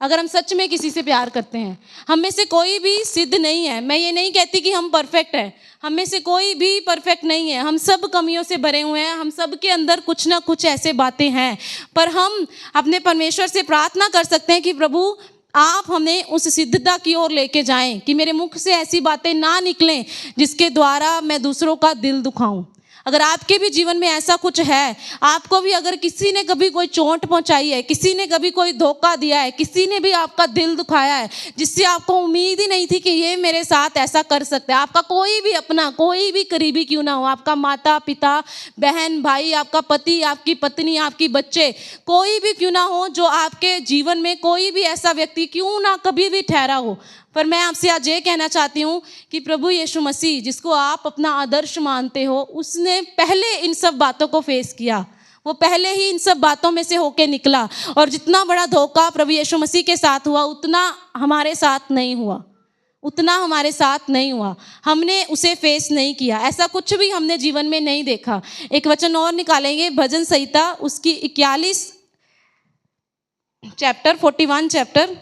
Speaker 1: अगर हम सच में किसी से प्यार करते हैं, हम में से कोई भी सिद्ध नहीं है। मैं ये नहीं कहती कि हम परफेक्ट हैं, हम में से कोई भी परफेक्ट नहीं है। हम सब कमियों से भरे हुए हैं, हम सब के अंदर कुछ ना कुछ ऐसे बातें हैं। पर हम अपने परमेश्वर से प्रार्थना कर सकते हैं कि प्रभु आप हमें उस सिद्धता की ओर लेके जाएं कि मेरे मुख से ऐसी बातें ना निकलें जिसके द्वारा मैं दूसरों का दिल दुखाऊं। अगर आपके भी जीवन में ऐसा कुछ है, आपको भी अगर किसी ने कभी कोई चोट पहुंचाई है, किसी ने कभी कोई धोखा दिया है, किसी ने भी आपका दिल दुखाया है जिससे आपको उम्मीद ही नहीं थी कि ये मेरे साथ ऐसा कर सकता है, आपका कोई भी अपना, कोई भी करीबी क्यों ना हो, आपका माता पिता, बहन भाई, आपका पति, आपकी पत्नी, आपकी बच्चे, कोई भी क्यों ना हो, जो आपके जीवन में कोई भी ऐसा व्यक्ति क्यों ना कभी भी ठहरा हो, पर मैं आपसे आज ये कहना चाहती हूँ कि प्रभु यीशु मसीह जिसको आप अपना आदर्श मानते हो, उसने पहले इन सब बातों को फेस किया। वो पहले ही इन सब बातों में से होके निकला। और जितना बड़ा धोखा प्रभु यीशु मसीह के साथ हुआ उतना हमारे साथ नहीं हुआ, उतना हमारे साथ नहीं हुआ। हमने उसे फेस नहीं किया, ऐसा कुछ भी हमने जीवन में नहीं देखा। एक वचन और निकालेंगे, भजन संहिता उसकी 41 चैप्टर 41 चैप्टर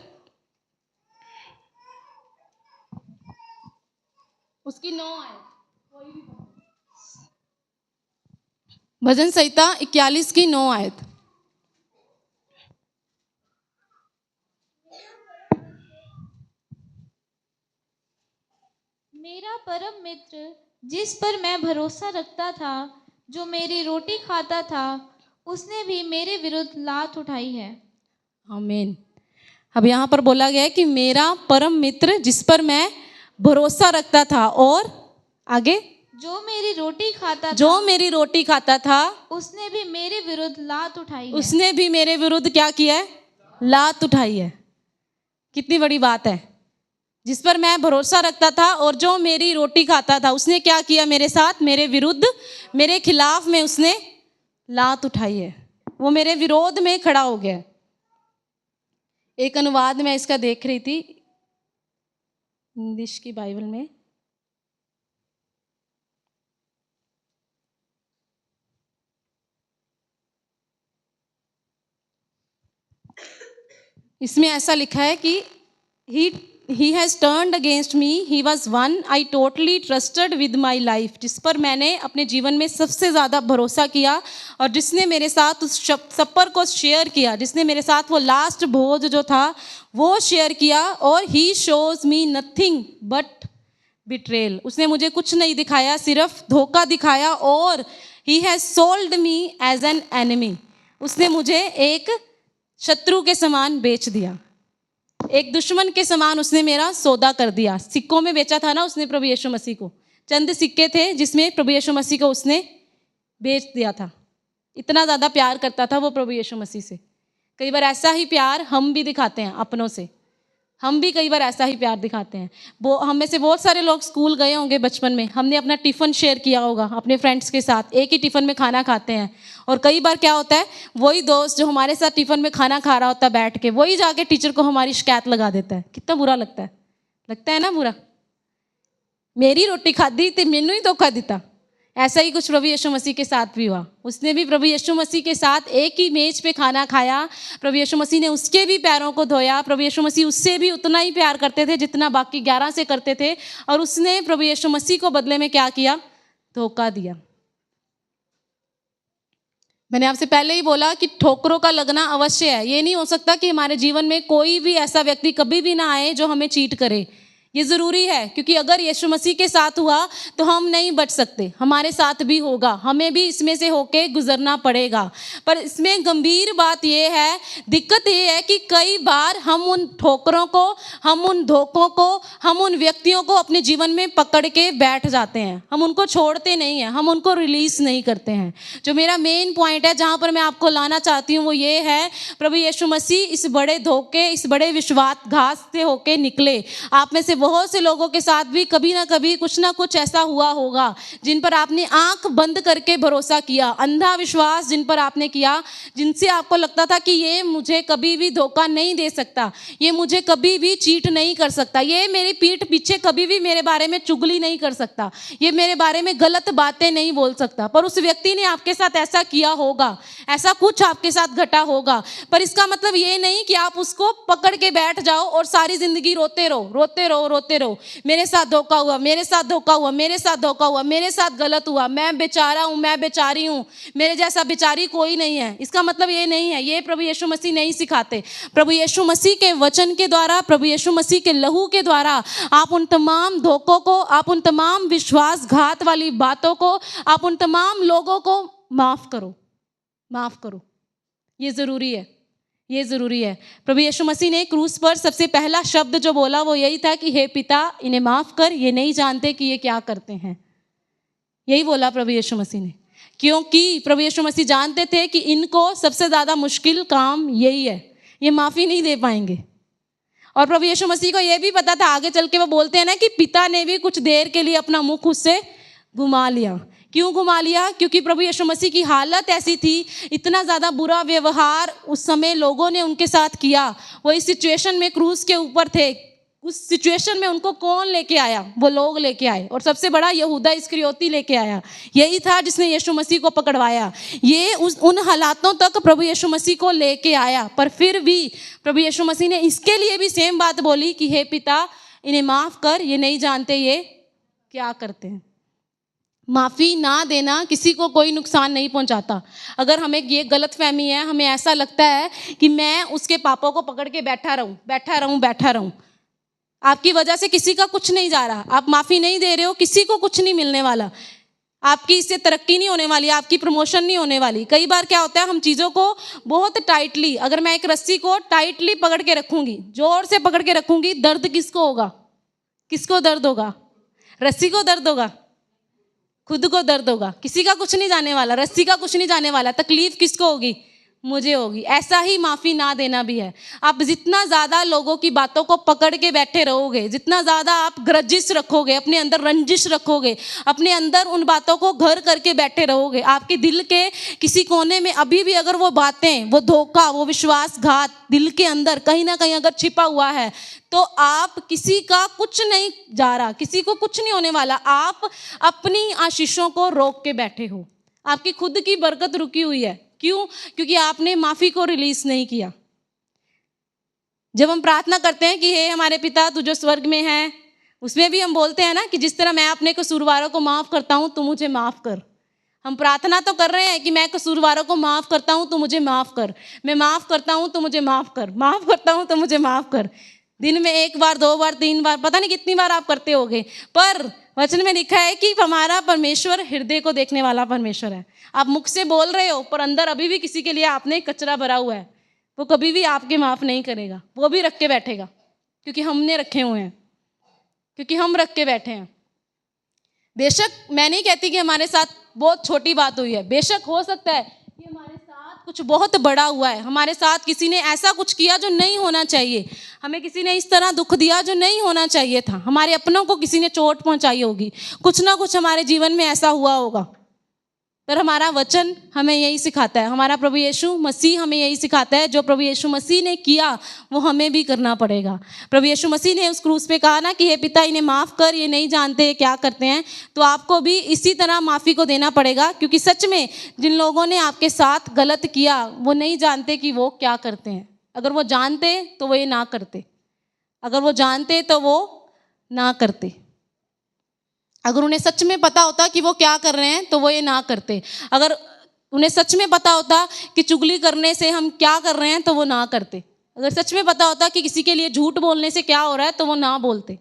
Speaker 1: उसकी 9 आयत। भजन संहिता 41 की 9 आयत।
Speaker 2: मेरा परम मित्र जिस पर मैं भरोसा रखता था, जो मेरी रोटी खाता था, उसने भी मेरे विरुद्ध लात उठाई है।
Speaker 1: आमीन। अब यहाँ पर बोला गया है कि मेरा परम मित्र जिस पर मैं भरोसा रखता था, और आगे
Speaker 2: जो मेरी रोटी खाता था, उसने भी मेरे विरुद्ध लात उठाई है।
Speaker 1: उसने भी मेरे विरुद्ध क्या किया है? लात उठाई है। कितनी बड़ी बात है। जिस पर मैं भरोसा रखता था और जो मेरी रोटी खाता था, उसने क्या किया मेरे साथ? मेरे विरुद्ध, मेरे खिलाफ में उसने लात उठाई है। वो मेरे विरोध में खड़ा हो गया। एक अनुवाद में इसका देख रही थी इंग्लिश की बाइबल में, इसमें ऐसा लिखा है कि he has turned against me, he was one I totally trusted with my life, जिस पर मैंने अपने जीवन में सबसे ज़्यादा भरोसा किया और जिसने मेरे साथ उस सफ़र को शेयर किया, जिसने मेरे साथ वो लास्ट भोज जो था वो शेयर किया। और he shows me nothing but betrayal, उसने मुझे कुछ नहीं दिखाया, सिर्फ धोखा दिखाया। और he has sold me as an enemy, उसने मुझे एक शत्रु के समान बेच दिया, एक दुश्मन के समान उसने मेरा सौदा कर दिया। सिक्कों में बेचा था ना उसने प्रभु यीशु मसीह को, चंद सिक्के थे जिसमें प्रभु यीशु मसीह को उसने बेच दिया था। इतना ज़्यादा प्यार करता था वो प्रभु यीशु मसीह से। कई बार ऐसा ही प्यार हम भी दिखाते हैं अपनों से, हम भी कई बार ऐसा ही प्यार दिखाते हैं। वो हम में से बहुत सारे लोग स्कूल गए होंगे बचपन में, हमने अपना टिफ़िन शेयर किया होगा अपने फ्रेंड्स के साथ, एक ही टिफ़िन में खाना खाते हैं। और कई बार क्या होता है, वही दोस्त जो हमारे साथ टिफ़िन में खाना खा रहा होता है बैठ के, वही जाके टीचर को हमारी शिकायत लगा देता है। कितना बुरा लगता है ना बुरा। मेरी रोटी खादी तो मैनू ही धोखा दिता। ऐसा ही कुछ प्रभु यीशु मसीह के साथ भी हुआ। उसने भी प्रभु यीशु मसीह के साथ एक ही मेज पे खाना खाया, प्रभु यीशु मसीह ने उसके भी पैरों को धोया। प्रभु यीशु मसीह उससे भी उतना ही प्यार करते थे जितना बाकी 11 से करते थे, और उसने प्रभु यीशु मसीह को बदले में क्या किया? धोखा दिया। मैंने आपसे पहले ही बोला कि ठोकरों का लगना अवश्य है। ये नहीं हो सकता कि हमारे जीवन में कोई भी ऐसा व्यक्ति कभी भी ना आए जो हमें चीट करे। ये ज़रूरी है, क्योंकि अगर यीशु मसीह के साथ हुआ तो हम नहीं बच सकते, हमारे साथ भी होगा, हमें भी इसमें से होके गुजरना पड़ेगा। पर इसमें गंभीर बात ये है, दिक्कत ये है कि कई बार हम उन ठोकरों को, हम उन धोखों को, हम उन व्यक्तियों को अपने जीवन में पकड़ के बैठ जाते हैं। हम उनको छोड़ते नहीं हैं, हम उनको रिलीज नहीं करते हैं। जो मेरा मेन पॉइंट है, जहाँ पर मैं आपको लाना चाहती हूँ, वो ये है, प्रभु यीशु मसीह इस बड़े धोखे, इस बड़े विश्वासघात से होके निकले। आप में से बहुत से लोगों के साथ भी कभी ना कभी कुछ ना कुछ ऐसा हुआ होगा जिन पर आपने आंख बंद करके भरोसा किया, अंधा विश्वास जिन पर आपने किया, जिनसे आपको लगता था कि ये मुझे कभी भी धोखा नहीं दे सकता, ये मुझे कभी भी चीट नहीं कर सकता, ये मेरी पीठ पीछे कभी भी मेरे बारे में चुगली नहीं कर सकता, ये मेरे बारे में गलत बातें नहीं बोल सकता। पर उस व्यक्ति ने आपके साथ ऐसा किया होगा, ऐसा कुछ आपके साथ घटा होगा। पर इसका मतलब ये नहीं कि आप उसको पकड़ के बैठ जाओ और सारी जिंदगी रोते रहो, रोते रहो, रोते रहो, मेरे साथ धोखा हुआ, मेरे साथ धोखा हुआ, मेरे साथ धोखा हुआ, मेरे साथ गलत हुआ, मैं बेचारा हूं, मैं बेचारी हूं, मेरे जैसा बेचारी कोई नहीं है। इसका मतलब ये नहीं है, ये प्रभु यीशु मसीह नहीं सिखाते। प्रभु यीशु मसीह के वचन के द्वारा, प्रभु यीशु मसीह के लहू के द्वारा आप उन तमाम धोखों को, आप उन तमाम विश्वासघात वाली बातों को, आप उन तमाम लोगों को माफ करो, माफ करो। ये जरूरी है, ये ज़रूरी है। प्रभु यीशु मसीह ने क्रूस पर सबसे पहला शब्द जो बोला वो यही था कि हे पिता, इन्हें माफ़ कर, ये नहीं जानते कि ये क्या करते हैं। यही बोला प्रभु यीशु मसीह ने, क्योंकि प्रभु यीशु मसीह जानते थे कि इनको सबसे ज़्यादा मुश्किल काम यही है, ये माफ़ी नहीं दे पाएंगे। और प्रभु यीशु मसीह को ये भी पता था, आगे चल के वो बोलते हैं ना कि पिता ने भी कुछ देर के लिए अपना मुख उससे घुमा लिया। क्यों घुमा लिया? क्योंकि प्रभु यीशु मसीह की हालत ऐसी थी, इतना ज़्यादा बुरा व्यवहार उस समय लोगों ने उनके साथ किया। वो इस सिचुएशन में क्रूस के ऊपर थे, उस सिचुएशन में उनको कौन लेके आया? वो लोग लेके आए, और सबसे बड़ा यहूदा इस्करियोती लेके आया। यही था जिसने यीशु मसीह को पकड़वाया। ये उन हालातों तक प्रभु यीशु मसीह को लेके आया। पर फिर भी प्रभु यीशु मसीह ने इसके लिए भी सेम बात बोली कि हे पिता, इन्हें माफ़ कर, ये नहीं जानते ये क्या करते हैं। माफ़ी ना देना किसी को कोई नुकसान नहीं पहुंचाता। अगर हमें ये गलत फहमी है, हमें ऐसा लगता है कि मैं उसके पापों को पकड़ के बैठा रहूं, बैठा रहूं, बैठा रहूं, आपकी वजह से किसी का कुछ नहीं जा रहा, आप माफ़ी नहीं दे रहे हो, किसी को कुछ नहीं मिलने वाला, आपकी इससे तरक्की नहीं होने वाली, आपकी प्रमोशन नहीं होने वाली। कई बार क्या होता है, हम चीज़ों को बहुत टाइटली, अगर मैं एक रस्सी को टाइटली पकड़ के रखूंगी, जोर से पकड़ के रखूंगी, दर्द किसको होगा? किसको दर्द होगा? रस्सी को दर्द होगा, खुद को दर्द होगा, किसी का कुछ नहीं जाने वाला, रस्सी का कुछ नहीं जाने वाला, तकलीफ किसको होगी? मुझे होगी। ऐसा ही माफ़ी ना देना भी है। आप जितना ज़्यादा लोगों की बातों को पकड़ के बैठे रहोगे, जितना ज़्यादा आप ग्रजिश रखोगे, अपने अंदर रंजिश रखोगे, अपने अंदर उन बातों को घर करके बैठे रहोगे, आपके दिल के किसी कोने में अभी भी अगर वो बातें, वो धोखा, वो विश्वासघात दिल के अंदर कहीं ना कहीं अगर छिपा हुआ है, तो आप, किसी का कुछ नहीं जा रहा, किसी को कुछ नहीं होने वाला, आप अपनी आशीषों को रोक के बैठे हो, आपकी खुद की बरकत रुकी हुई है। क्यों? क्योंकि आपने माफ़ी को रिलीज नहीं किया। जब हम प्रार्थना करते हैं कि हे हमारे पिता तू जो स्वर्ग में है, उसमें भी हम बोलते हैं ना कि जिस तरह मैं अपने कसूरवारों को माफ़ करता हूँ, तू मुझे माफ़ कर। हम प्रार्थना तो कर रहे हैं कि मैं कसूरवारों को माफ़ करता हूँ, तो मुझे माफ़ कर, मैं माफ़ करता हूँ तो मुझे माफ़ कर, माफ़ करता हूँ तो मुझे माफ़ कर। दिन में 1 बार, 2 बार, 3 बार, पता नहीं कितनी बार आप करते होगे, पर वचन में लिखा है कि हमारा परमेश्वर हृदय को देखने वाला परमेश्वर है। आप मुख से बोल रहे हो, पर अंदर अभी भी किसी के लिए आपने कचरा भरा हुआ है, वो कभी भी आपके माफ़ नहीं करेगा, वो भी रख के बैठेगा, क्योंकि हमने रखे हुए हैं, क्योंकि हम रख के बैठे हैं। बेशक मैं नहीं कहती कि हमारे साथ बहुत छोटी बात हुई है, बेशक हो सकता है कि हमारे साथ कुछ बहुत बड़ा हुआ है, हमारे साथ किसी ने ऐसा कुछ किया जो नहीं होना चाहिए, हमें किसी ने इस तरह दुख दिया जो नहीं होना चाहिए था, हमारे अपनों को किसी ने चोट पहुंचाई होगी, कुछ ना कुछ हमारे जीवन में ऐसा हुआ होगा। पर हमारा वचन हमें यही सिखाता है, हमारा प्रभु यीशु मसीह हमें यही सिखाता है, जो प्रभु यीशु मसीह ने किया वो हमें भी करना पड़ेगा। प्रभु यीशु मसीह ने उस क्रूस पे कहा ना कि हे पिता, इन्हें माफ़ कर, ये नहीं जानते क्या करते हैं, तो आपको भी इसी तरह माफ़ी को देना पड़ेगा, क्योंकि सच में जिन लोगों ने आपके साथ गलत किया वो नहीं जानते कि वो क्या करते हैं। अगर वो जानते तो वो ये ना करते, अगर वो जानते तो वो ना करते, अगर उन्हें सच में पता होता कि वो क्या कर रहे हैं तो वो ये ना करते, अगर उन्हें सच में पता होता कि चुगली करने से हम क्या कर रहे हैं तो वो ना करते, अगर सच में पता होता कि किसी के लिए झूठ बोलने से क्या हो रहा है तो वो ना बोलते।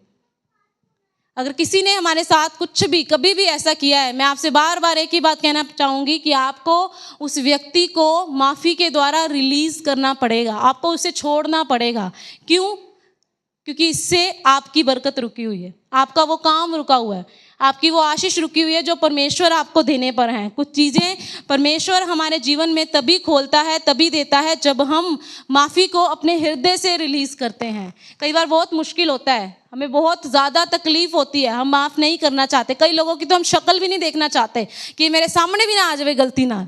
Speaker 1: अगर किसी ने हमारे साथ कुछ भी कभी भी ऐसा किया है, मैं आपसे बार बार एक ही बात कहना चाहूँगी कि आपको उस व्यक्ति को माफ़ी के द्वारा रिलीज़ करना पड़ेगा, आपको उसे छोड़ना पड़ेगा। क्यों? क्योंकि इससे आपकी बरकत रुकी हुई है, आपका वो काम रुका हुआ है, आपकी वो आशीष रुकी हुई है जो परमेश्वर आपको देने पर हैं। कुछ चीज़ें परमेश्वर हमारे जीवन में तभी खोलता है, तभी देता है जब हम माफ़ी को अपने हृदय से रिलीज़ करते हैं। कई बार बहुत मुश्किल होता है, हमें बहुत ज़्यादा तकलीफ़ होती है, हम माफ़ नहीं करना चाहते। कई लोगों की तो हम शक्ल भी नहीं देखना चाहते कि मेरे सामने भी ना आ जाए गलती ना,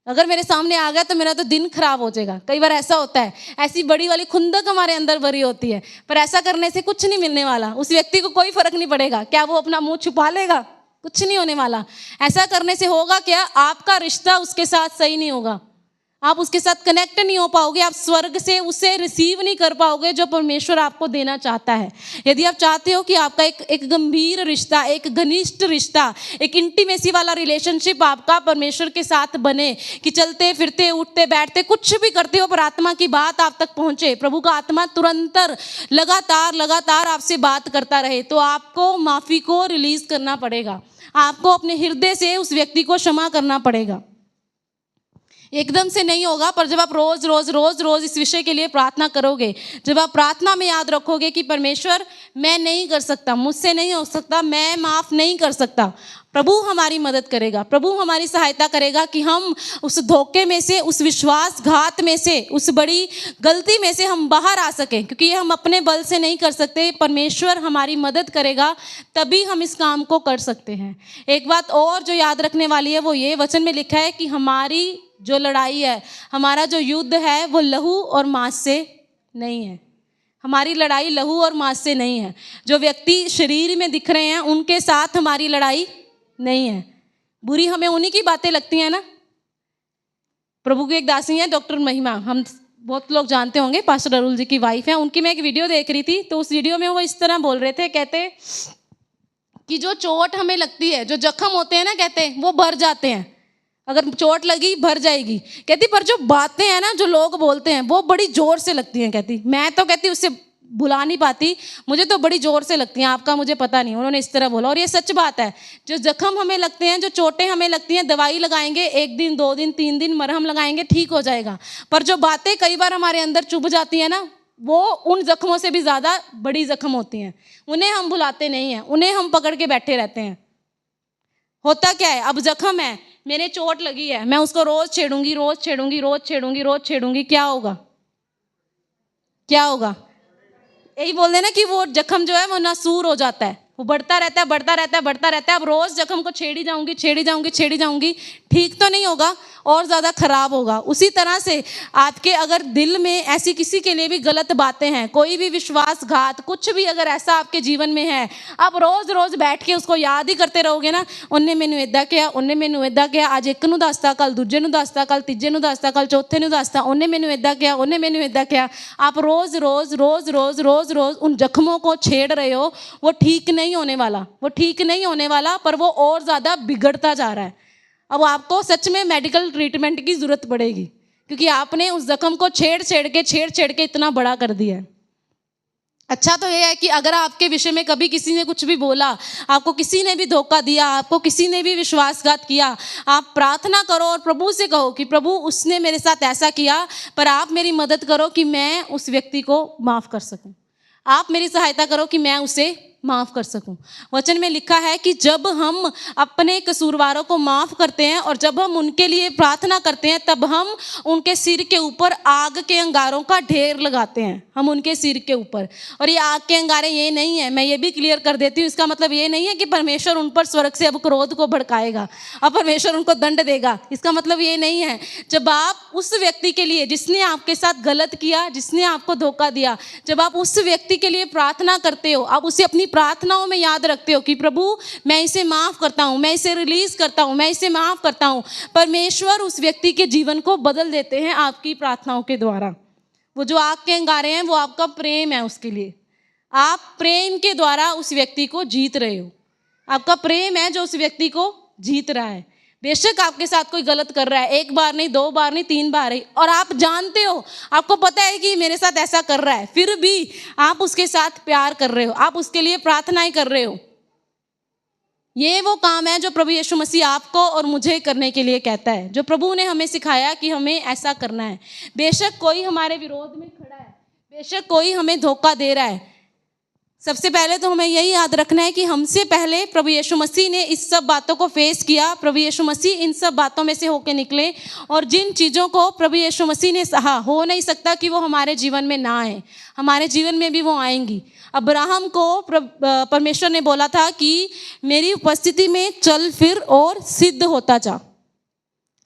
Speaker 1: अगर मेरे सामने आ गया तो मेरा तो दिन खराब हो जाएगा। कई बार ऐसा होता है, ऐसी बड़ी वाली खुंदक हमारे अंदर भरी होती है, पर ऐसा करने से कुछ नहीं मिलने वाला, उस व्यक्ति को कोई फर्क नहीं पड़ेगा। क्या वो अपना मुंह छुपा लेगा? कुछ नहीं होने वाला। ऐसा करने से होगा क्या? आपका रिश्ता उसके साथ सही नहीं होगा, आप उसके साथ कनेक्ट नहीं हो पाओगे, आप स्वर्ग से उसे रिसीव नहीं कर पाओगे जो परमेश्वर आपको देना चाहता है। यदि आप चाहते हो कि आपका एक गंभीर रिश्ता, एक घनिष्ठ रिश्ता, एक इंटीमेसी वाला रिलेशनशिप आपका परमेश्वर के साथ बने, कि चलते फिरते उठते बैठते कुछ भी करते हो पर आत्मा की बात आप तक पहुंचे, प्रभु का आत्मा तुरंत लगातार आपसे बात करता रहे, तो आपको माफ़ी को रिलीज करना पड़ेगा। आपको अपने हृदय से उस व्यक्ति को क्षमा करना पड़ेगा। एकदम से नहीं होगा, पर जब आप रोज रोज इस विषय के लिए प्रार्थना करोगे, जब आप प्रार्थना में याद रखोगे कि परमेश्वर मैं नहीं कर सकता, मुझसे नहीं हो सकता, मैं माफ़ नहीं कर सकता, प्रभु हमारी मदद करेगा, प्रभु हमारी सहायता करेगा कि हम उस धोखे में से, उस विश्वासघात में से, उस बड़ी गलती में से हम बाहर आ सकें। क्योंकि ये हम अपने बल से नहीं कर सकते, परमेश्वर हमारी मदद करेगा, तभी हम इस काम को कर सकते हैं। एक बात और जो याद रखने वाली है वो ये, वचन में लिखा है कि हमारी जो लड़ाई है, हमारा जो युद्ध है वो लहू और मांस से नहीं है। हमारी लड़ाई लहू और मांस से नहीं है। जो व्यक्ति शरीर में दिख रहे हैं उनके साथ हमारी लड़ाई नहीं है। बुरी हमें उन्हीं की बातें लगती हैं ना। प्रभु की एक दासी है डॉक्टर महिमा, हम बहुत लोग जानते होंगे, पास्टर अरुल जी की वाइफ है। उनकी मैं एक वीडियो देख रही थी, तो उस वीडियो में वो इस तरह बोल रहे थे, कहते कि जो चोट हमें लगती है, जो जख्म होते हैं ना, कहते वो भर जाते हैं, अगर चोट लगी भर जाएगी। कहती पर जो बातें हैं ना, जो लोग बोलते हैं वो बड़ी जोर से लगती हैं। कहती मैं तो कहती उससे भुला नहीं पाती, मुझे तो बड़ी जोर से लगती हैं, आपका मुझे पता नहीं। उन्होंने इस तरह बोला और ये सच बात है। जो जख्म हमें लगते हैं, जो चोटें हमें लगती हैं, दवाई लगाएंगे, 1 दिन 2 दिन 3 दिन मरहम लगाएंगे, ठीक हो जाएगा। पर जो बातें कई बार हमारे अंदर चुभ जाती हैं ना, वो उन जख्मों से भी ज़्यादा बड़ी जख्म होती हैं। उन्हें हम भुलाते नहीं हैं, उन्हें हम पकड़ के बैठे रहते हैं। होता क्या है, अब जख्म है, मेरे चोट लगी है, मैं उसको रोज छेड़ूंगी, क्या होगा? क्या होगा? यही बोल देना कि वो जख्म जो है वो नासूर हो जाता है, वो बढ़ता रहता है। अब रोज जख्म को छेड़ी जाऊंगी, ठीक तो नहीं होगा, और ज़्यादा खराब होगा। उसी तरह से आपके अगर दिल में ऐसी किसी के लिए भी गलत बातें हैं, कोई भी विश्वासघात, कुछ भी अगर ऐसा आपके जीवन में है, आप रोज बैठ के उसको याद ही करते रहोगे ना, उन्हें मैनू इदा किया, आज एक नूं दसता, कल दूजे नूं दसता, कल तीजे नूं दसता, कल चौथे नूं दसता, उन्हें मैनू इदा किया, आप रोज उन जख्मों को छेड़ रहे हो। वो ठीक नहीं होने वाला, पर वो और ज़्यादा बिगड़ता जा रहा है। अब आपको सच में मेडिकल ट्रीटमेंट की ज़रूरत पड़ेगी, क्योंकि आपने उस जख्म को छेड़ के इतना बड़ा कर दिया है। अच्छा तो ये है कि अगर आपके विषय में कभी किसी ने कुछ भी बोला, आपको किसी ने भी धोखा दिया, आपको किसी ने भी विश्वासघात किया, आप प्रार्थना करो और प्रभु से कहो कि प्रभु उसने मेरे साथ ऐसा किया, पर आप मेरी मदद करो कि मैं उस व्यक्ति को माफ़ कर सकूं। आप मेरी सहायता करो कि मैं उसे माफ़ कर सकूं। वचन में लिखा है कि जब हम अपने कसूरवारों को माफ़ करते हैं और जब हम उनके लिए प्रार्थना करते हैं, तब हम उनके सिर के ऊपर आग के अंगारों का ढेर लगाते हैं। हम उनके सिर के ऊपर, और ये आग के अंगारे ये नहीं है, मैं ये भी क्लियर कर देती हूँ, इसका मतलब ये नहीं है कि परमेश्वर उन पर स्वर्ग से अब क्रोध को भड़काएगा, अब परमेश्वर उनको दंड देगा। इसका मतलब ये नहीं है। जब आप उस व्यक्ति के लिए जिसने आपके साथ गलत किया, जिसने आपको धोखा दिया, जब आप उस व्यक्ति के लिए प्रार्थना करते हो, आप उसे अपनी प्रार्थनाओं में याद रखते हो कि प्रभु मैं इसे माफ़ करता हूँ, मैं इसे रिलीज़ करता हूँ, मैं इसे माफ़ करता हूँ, परमेश्वर उस व्यक्ति के जीवन को बदल देते हैं आपकी प्रार्थनाओं के द्वारा। वो जो आग के अंगारे हैं वो आपका प्रेम है उसके लिए। आप प्रेम के द्वारा उस व्यक्ति को जीत रहे हो। आपका प्रेम है जो उस व्यक्ति को जीत रहा है। बेशक आपके साथ कोई गलत कर रहा है, 1 बार नहीं, 2 बार नहीं, 3 बार नहीं, और आप जानते हो, आपको पता है कि मेरे साथ ऐसा कर रहा है, फिर भी आप उसके साथ प्यार कर रहे हो, आप उसके लिए प्रार्थनाएं कर रहे हो। ये वो काम है जो प्रभु यीशु मसीह आपको और मुझे करने के लिए कहता है, जो प्रभु ने हमें सिखाया कि हमें ऐसा करना है। बेशक कोई हमारे विरोध में खड़ा है, बेशक कोई हमें धोखा दे रहा है, सबसे पहले तो हमें यही याद रखना है कि हमसे पहले प्रभु यीशु मसीह ने इस सब बातों को फेस किया। प्रभु यीशु मसीह इन सब बातों में से होके निकले, और जिन चीज़ों को प्रभु यीशु मसीह ने सहा, हो नहीं सकता कि वो हमारे जीवन में ना आए, हमारे जीवन में भी वो आएंगी। अब्राहम को परमेश्वर ने बोला था कि मेरी उपस्थिति में चल फिर और सिद्ध होता जा,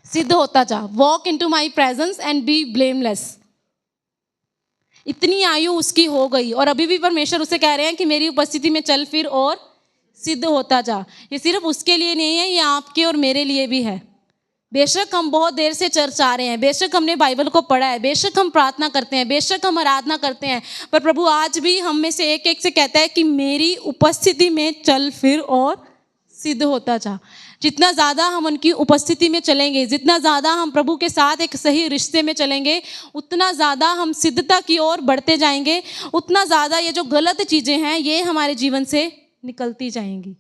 Speaker 1: सिद्ध होता जा, walk into my presence and be blameless. इतनी आयु उसकी हो गई और अभी भी परमेश्वर उसे कह रहे हैं कि मेरी उपस्थिति में चल फिर और सिद्ध होता जा। ये सिर्फ उसके लिए नहीं है, ये आपके और मेरे लिए भी है। बेशक हम बहुत देर से चर्च आ रहे हैं, बेशक हमने बाइबल को पढ़ा है, बेशक हम प्रार्थना करते हैं, बेशक हम आराधना करते हैं, पर प्रभु आज भी हम में से एक एक से कहता है कि मेरी उपस्थिति में चल फिर और सिद्ध होता जा। जितना ज़्यादा हम उनकी उपस्थिति में चलेंगे, जितना ज़्यादा हम प्रभु के साथ एक सही रिश्ते में चलेंगे, उतना ज़्यादा हम सिद्धता की ओर बढ़ते जाएंगे, उतना ज़्यादा ये जो गलत चीज़ें हैं ये हमारे जीवन से निकलती जाएंगी।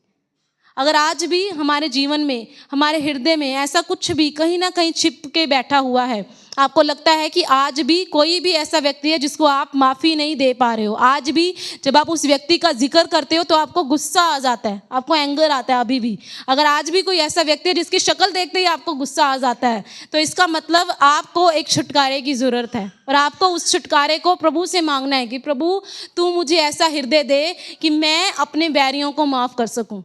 Speaker 1: अगर आज भी हमारे जीवन में, हमारे हृदय में ऐसा कुछ भी कहीं ना कहीं छिप के बैठा हुआ है, आपको लगता है कि आज भी कोई भी ऐसा व्यक्ति है जिसको आप माफ़ी नहीं दे पा रहे हो, आज भी जब आप उस व्यक्ति का जिक्र करते हो तो आपको गुस्सा आ जाता है, आपको एंगर आता है, अभी भी अगर आज भी कोई ऐसा व्यक्ति है जिसकी शक्ल देखते ही आपको गुस्सा आ जाता है, तो इसका मतलब आपको एक छुटकारे की ज़रूरत है। और आपको उस छुटकारे को प्रभु से मांगना है कि प्रभु तू मुझे ऐसा हृदय दे कि मैं अपने बैरियों को माफ़ कर सकूँ,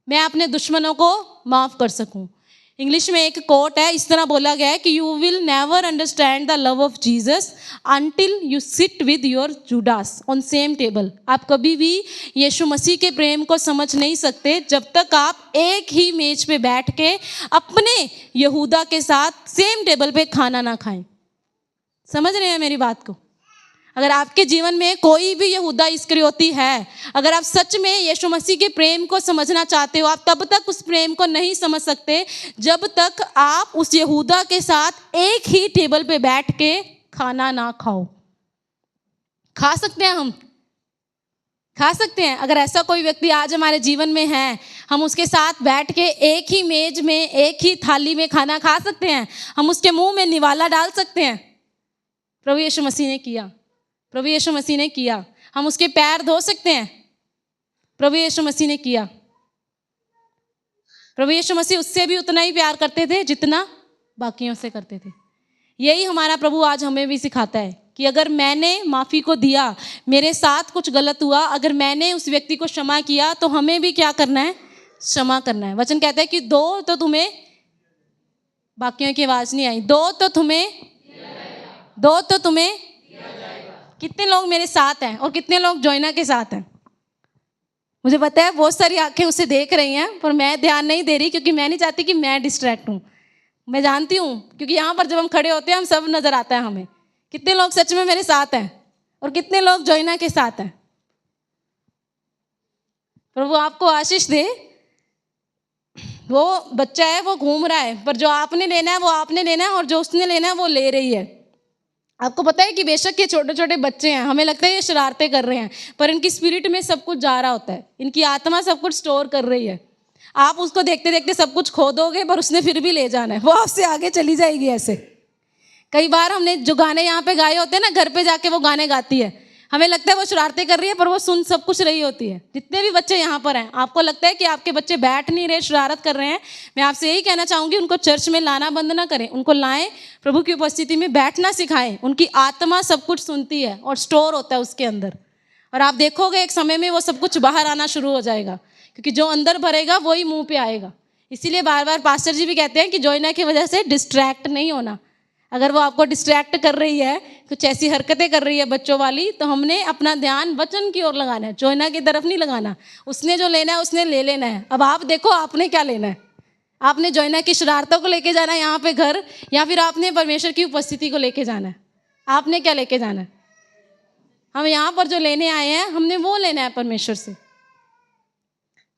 Speaker 1: मैं अपने दुश्मनों को माफ़ कर सकूं। इंग्लिश में एक कोट है, इस तरह बोला गया है कि you will never understand the love of Jesus until you sit with your Judas on same table. आप कभी भी यीशु मसीह के प्रेम को समझ नहीं सकते जब तक आप एक ही मेज पे बैठ के अपने यहूदा के साथ सेम टेबल पे खाना ना खाएं। समझ रहे हैं मेरी बात को? अगर आपके जीवन में कोई भी यहूदा इस्करियोती है, अगर आप सच में यीशु मसीह के प्रेम को समझना चाहते हो, आप तब तक उस प्रेम को नहीं समझ सकते जब तक आप उस यहूदा के साथ एक ही टेबल पे बैठ के खाना ना खाओ। खा सकते हैं, हम खा सकते हैं। अगर ऐसा कोई व्यक्ति आज हमारे जीवन में है, हम उसके साथ बैठ के एक ही मेज में, एक ही थाली में खाना खा सकते हैं, हम उसके मुंह में निवाला डाल सकते हैं। प्रभु यीशु मसीह ने किया, प्रभु यीशु मसीह ने किया। हम उसके पैर धो सकते हैं, प्रभु यीशु मसीह ने किया। प्रभु यीशु मसीह उससे भी उतना ही प्यार करते थे जितना बाकियों से करते थे। यही हमारा प्रभु आज हमें भी सिखाता है कि अगर मैंने माफ़ी को दिया, मेरे साथ कुछ गलत हुआ, अगर मैंने उस व्यक्ति को क्षमा किया, तो हमें भी क्या करना है? क्षमा करना है। वचन कहता है कि दो तो तुम्हें, बाकियों की आवाज़ नहीं आई, दो तो तुम्हें कितने लोग मेरे साथ हैं और कितने लोग जोइना के साथ हैं? मुझे पता है बहुत सारी आंखें उसे देख रही हैं, पर मैं ध्यान नहीं दे रही क्योंकि मैं नहीं चाहती कि मैं डिस्ट्रैक्ट हूँ। मैं जानती हूँ क्योंकि यहाँ पर जब हम खड़े होते हैं हम सब नज़र आता है हमें, कितने लोग सच में मेरे साथ हैं और कितने लोग जोइना के साथ हैं। प्रभु आपको आशीष दे। वो बच्चा है, वो घूम रहा है, पर जो आपने लेना है वो आपने लेना है और जो उसने लेना है वो ले रही है। आपको पता है कि बेशक ये छोटे छोटे बच्चे हैं, हमें लगता है ये शरारतें कर रहे हैं, पर इनकी स्पिरिट में सब कुछ जा रहा होता है, इनकी आत्मा सब कुछ स्टोर कर रही है। आप उसको देखते देखते सब कुछ खो दोगे, पर उसने फिर भी ले जाना है, वो आपसे आगे चली जाएगी। ऐसे कई बार हमने जो गाने यहाँ पे गाए होते हैं ना, घर पे जाके वो गाने गाती है, हमें लगता है वो शरारतें कर रही है, पर वो सुन सब कुछ रही होती है। जितने भी बच्चे यहाँ पर हैं, आपको लगता है कि आपके बच्चे बैठ नहीं रहे, शरारत कर रहे हैं, मैं आपसे यही कहना चाहूँगी, उनको चर्च में लाना बंद ना करें, उनको लाएं, प्रभु की उपस्थिति में बैठना सिखाएं। उनकी आत्मा सब कुछ सुनती है और स्टोर होता है उसके अंदर, और आप देखोगे एक समय में वो सब कुछ बाहर आना शुरू हो जाएगा, क्योंकि जो अंदर भरेगा वही मुँह पे आएगा। इसीलिए बार बार पास्टर जी भी कहते हैं कि जोइना की वजह से डिस्ट्रैक्ट नहीं होना। अगर वो आपको डिस्ट्रैक्ट कर रही है, कुछ ऐसी हरकतें कर रही है बच्चों वाली, तो हमने अपना ध्यान वचन की ओर लगाना है, जोइना की तरफ नहीं लगाना। उसने जो लेना है उसने ले लेना है। अब आप देखो आपने क्या लेना है। आपने जोइना की शरारतों को लेके जाना है यहाँ पे घर, या फिर आपने परमेश्वर की उपस्थिति को लेके जाना है? आपने क्या लेके जाना है? हम यहाँ पर जो लेने आए हैं, हमने वो लेना है परमेश्वर से।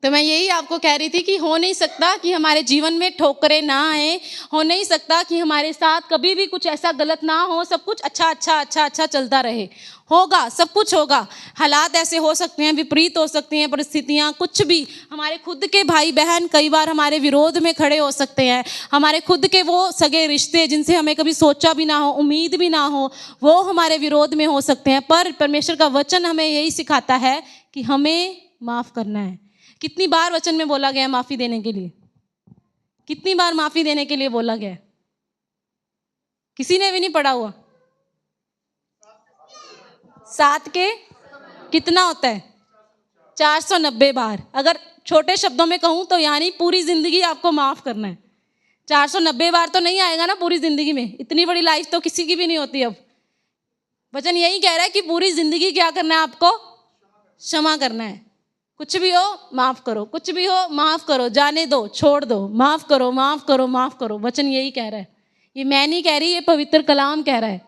Speaker 1: तो मैं यही आपको कह रही थी कि हो नहीं सकता कि हमारे जीवन में ठोकरें ना आए, हो नहीं सकता कि हमारे साथ कभी भी कुछ ऐसा गलत ना हो, सब कुछ अच्छा अच्छा अच्छा अच्छा चलता रहे। होगा, सब कुछ होगा। हालात ऐसे हो सकते हैं, विपरीत हो सकती हैं परिस्थितियाँ, कुछ भी। हमारे खुद के भाई बहन कई बार हमारे विरोध में खड़े हो सकते हैं। हमारे खुद के वो सगे रिश्ते जिनसे हमें कभी सोचा भी ना हो, उम्मीद भी ना हो, वो हमारे विरोध में हो सकते हैं। पर परमेश्वर का वचन हमें यही सिखाता है कि हमें माफ़ करना है। कितनी बार वचन में बोला गया माफ़ी देने के लिए? कितनी बार माफ़ी देने के लिए बोला गया? किसी ने भी नहीं पढ़ा हुआ? 7 के कितना होता है? 490 बार। अगर छोटे शब्दों में कहूँ तो यानी पूरी ज़िंदगी आपको माफ़ करना है। 490 बार तो नहीं आएगा ना पूरी ज़िंदगी में। इतनी बड़ी लाइफ तो किसी की भी नहीं होती अब। वचन यही कह रहा है कि पूरी ज़िंदगी क्या करना है आपको? क्षमा करना है। कुछ भी हो माफ़ करो, कुछ भी हो माफ़ करो, जाने दो, छोड़ दो, माफ़ करो, माफ़ करो, माफ़ करो। वचन यही कह रहा है। ये मैं नहीं कह रही, ये पवित्र कलाम कह रहा है।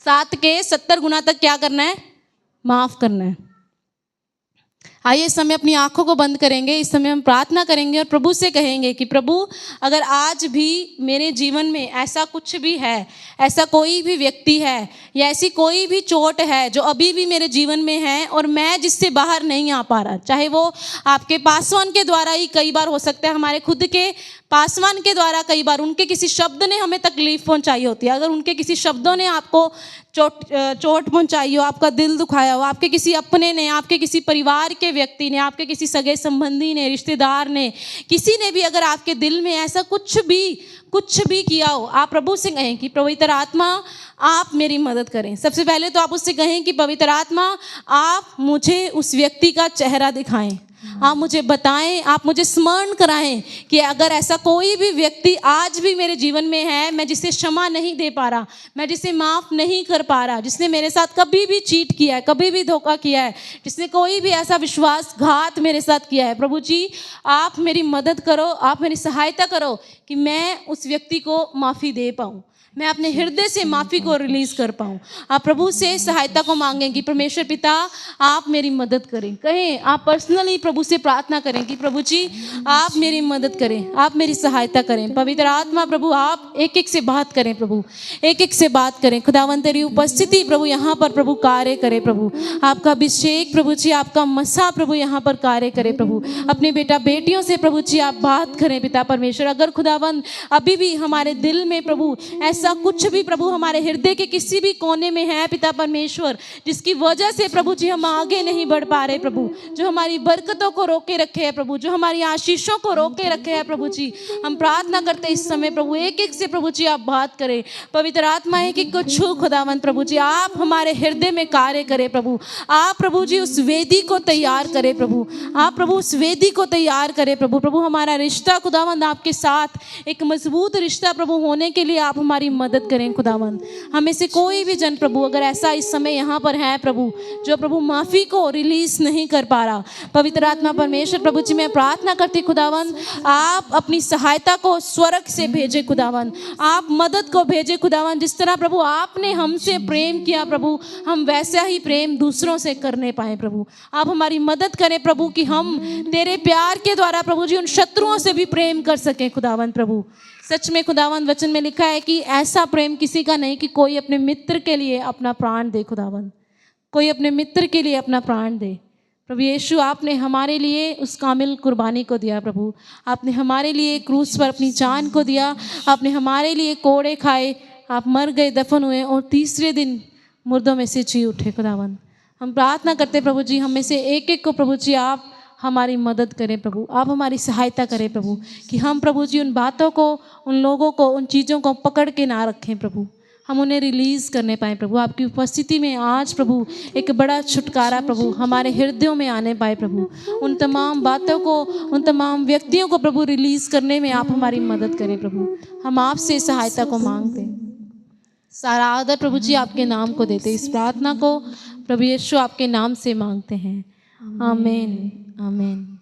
Speaker 1: 7 के 70 गुना तक क्या करना है? माफ़ करना है। आइए इस समय अपनी आंखों को बंद करेंगे। इस समय हम प्रार्थना करेंगे और प्रभु से कहेंगे कि प्रभु, अगर आज भी मेरे जीवन में ऐसा कुछ भी है, ऐसा कोई भी व्यक्ति है या ऐसी कोई भी चोट है जो अभी भी मेरे जीवन में है और मैं जिससे बाहर नहीं आ पा रहा, चाहे वो आपके पासवान के द्वारा ही कई बार हो सकता है, हमारे खुद के पासवान के द्वारा कई बार उनके किसी शब्द ने हमें तकलीफ पहुंचाई होती है। अगर उनके किसी शब्दों ने आपको चोट पहुंचाई हो, आपका दिल दुखाया हो, आपके किसी अपने ने, आपके किसी परिवार के व्यक्ति ने, आपके किसी सगे संबंधी ने, रिश्तेदार ने, किसी ने भी अगर आपके दिल में ऐसा कुछ भी किया हो, आप प्रभु से कहें कि पवित्र आत्मा आप मेरी मदद करें। सबसे पहले तो आप उससे कहें कि पवित्र आत्मा आप मुझे उस व्यक्ति का चेहरा दिखाएं, आप मुझे बताएं, आप मुझे स्मरण कराएं कि अगर ऐसा कोई भी व्यक्ति आज भी मेरे जीवन में है, मैं जिसे क्षमा नहीं दे पा रहा, मैं जिसे माफ़ नहीं कर पा रहा, जिसने मेरे साथ कभी भी चीट किया है, कभी भी धोखा किया है, जिसने कोई भी ऐसा विश्वासघात मेरे साथ किया है, प्रभु जी आप मेरी मदद करो, आप मेरी सहायता करो कि मैं उस व्यक्ति को माफ़ी दे पाऊँ, मैं अपने हृदय से माफ़ी को रिलीज़ कर पाऊँ। आप प्रभु से सहायता को मांगें कि परमेश्वर पिता आप मेरी मदद करें। कहें, आप पर्सनली प्रभु से प्रार्थना करें कि प्रभु जी आप मेरी मदद करें, आप मेरी सहायता करें। पवित्र आत्मा प्रभु आप एक एक से बात करें, प्रभु एक एक से बात करें। खुदावंद तेरी उपस्थिति प्रभु यहाँ पर प्रभु कार्य करे, प्रभु आपका अभिषेक प्रभु जी, आपका मसा प्रभु यहाँ पर कार्य करे। प्रभु अपने बेटा बेटियों से प्रभु जी आप बात करें पिता परमेश्वर। अगर खुदावंद अभी भी हमारे दिल में प्रभु ऐसा कुछ भी प्रभु हमारे हृदय के किसी भी कोने में है पिता परमेश्वर, जिसकी वजह से प्रभु जी हम आगे नहीं बढ़ पा रहे, प्रभु जो हमारी बरकतों को रोके रखे है, प्रभु जो हमारी आशीषों को रोके रखे है, प्रभु जी हम प्रार्थना करते इस समय प्रभु एक एक से प्रभु जी आप बात करें। पवित्र आत्मा एक एक को छू खुदावंद प्रभु जी आप हमारे हृदय में कार्य करें। प्रभु आप प्रभु जी उस वेदी को तैयार करें, प्रभु आप प्रभु उस वेदी को तैयार करें। प्रभु हमारा रिश्ता खुदावंद आपके साथ एक मजबूत रिश्ता प्रभु होने के लिए आप हमारी मदद करें। खुदावंद हमें से कोई भी जन प्रभु अगर ऐसा इस समय यहाँ पर है प्रभु जो प्रभु माफ़ी को रिलीज नहीं कर पा रहा, पवित्र आत्मा परमेश्वर प्रभु जी मैं प्रार्थना करती खुदावंद आप अपनी सहायता को स्वर्ग से भेजे खुदावंद, आप मदद को भेजे खुदावंद। जिस तरह प्रभु आपने हमसे प्रेम किया प्रभु हम वैसा ही प्रेम दूसरों से करने पाए। प्रभु आप हमारी मदद करें प्रभु कि हम तेरे प्यार के द्वारा प्रभु जी उन शत्रुओं से भी प्रेम कर सकें खुदावंद। प्रभु सच में खुदावंद वचन में लिखा है कि ऐसा प्रेम किसी का नहीं कि कोई अपने मित्र के लिए अपना प्राण दे। खुदावंद कोई अपने मित्र के लिए अपना प्राण दे। प्रभु यीशु आपने हमारे लिए उस कामिल कुर्बानी को दिया। प्रभु आपने हमारे लिए क्रूस पर अपनी जान को दिया, आपने हमारे लिए कोड़े खाए, आप मर गए, दफन हुए और तीसरे दिन मुर्दों में से जी उठे। खुदावंद हम प्रार्थना करते प्रभु जी हम में से एक एक को प्रभु जी आप हमारी मदद करें, प्रभु आप हमारी सहायता करें प्रभु कि हम प्रभु जी उन बातों को, उन लोगों को, उन चीज़ों को पकड़ के ना रखें प्रभु, हम उन्हें रिलीज़ करने पाएँ। प्रभु आपकी उपस्थिति में आज प्रभु एक बड़ा छुटकारा प्रभु हमारे हृदयों में आने पाए। प्रभु उन तमाम बातों को, उन तमाम व्यक्तियों को प्रभु रिलीज़ करने में आप हमारी मदद करें। प्रभु हम आपसे सहायता को मांगते हैं। सारा आदर प्रभु जी आपके नाम को देते, इस प्रार्थना को प्रभु यीशु आपके नाम से मांगते हैं। आमीन आमीन।